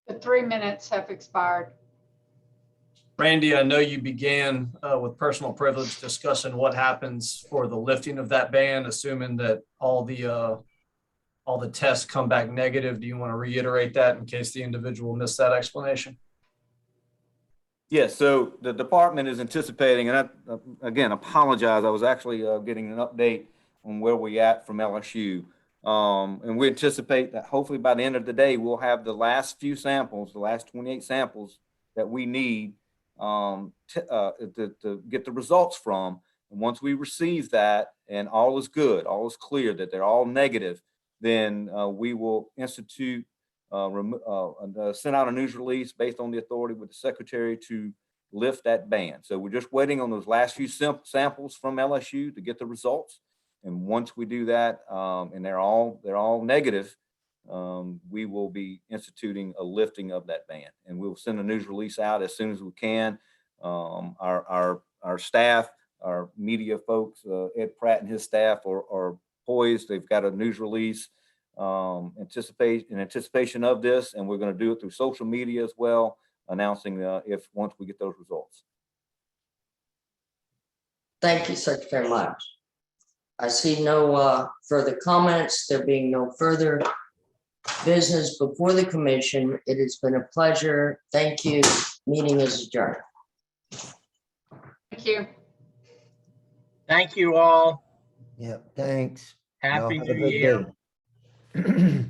The 3 minutes have expired. Randy, I know you began with personal privilege discussing what happens for the lifting of that ban, assuming that all the tests come back negative. Do you want to reiterate that in case the individual missed that explanation? Yes, so the department is anticipating, and I, again, apologize. I was actually getting an update on where we're at from LSU. And we anticipate that hopefully by the end of the day, we'll have the last few samples, the last 28 samples that we need to get the results from. And once we receive that and all is good, all is clear, that they're all negative, then we will institute, send out a news release based on the authority with the secretary to lift that ban. So we're just waiting on those last few samples from LSU to get the results. And once we do that, and they're all negative, we will be instituting a lifting of that ban, and we'll send a news release out as soon as we can. Our staff, our media folks, Ed Pratt and his staff are poised. They've got a news release in anticipation of this, and we're going to do it through social media as well, announcing if once we get those results. Thank you, Secretary Myers. I see no further comments. There being no further business before the commission, it has been a pleasure. Thank you. Meeting is adjourned. Thank you. Thank you all. Yeah, thanks. Happy Y'all have a New good Year. day.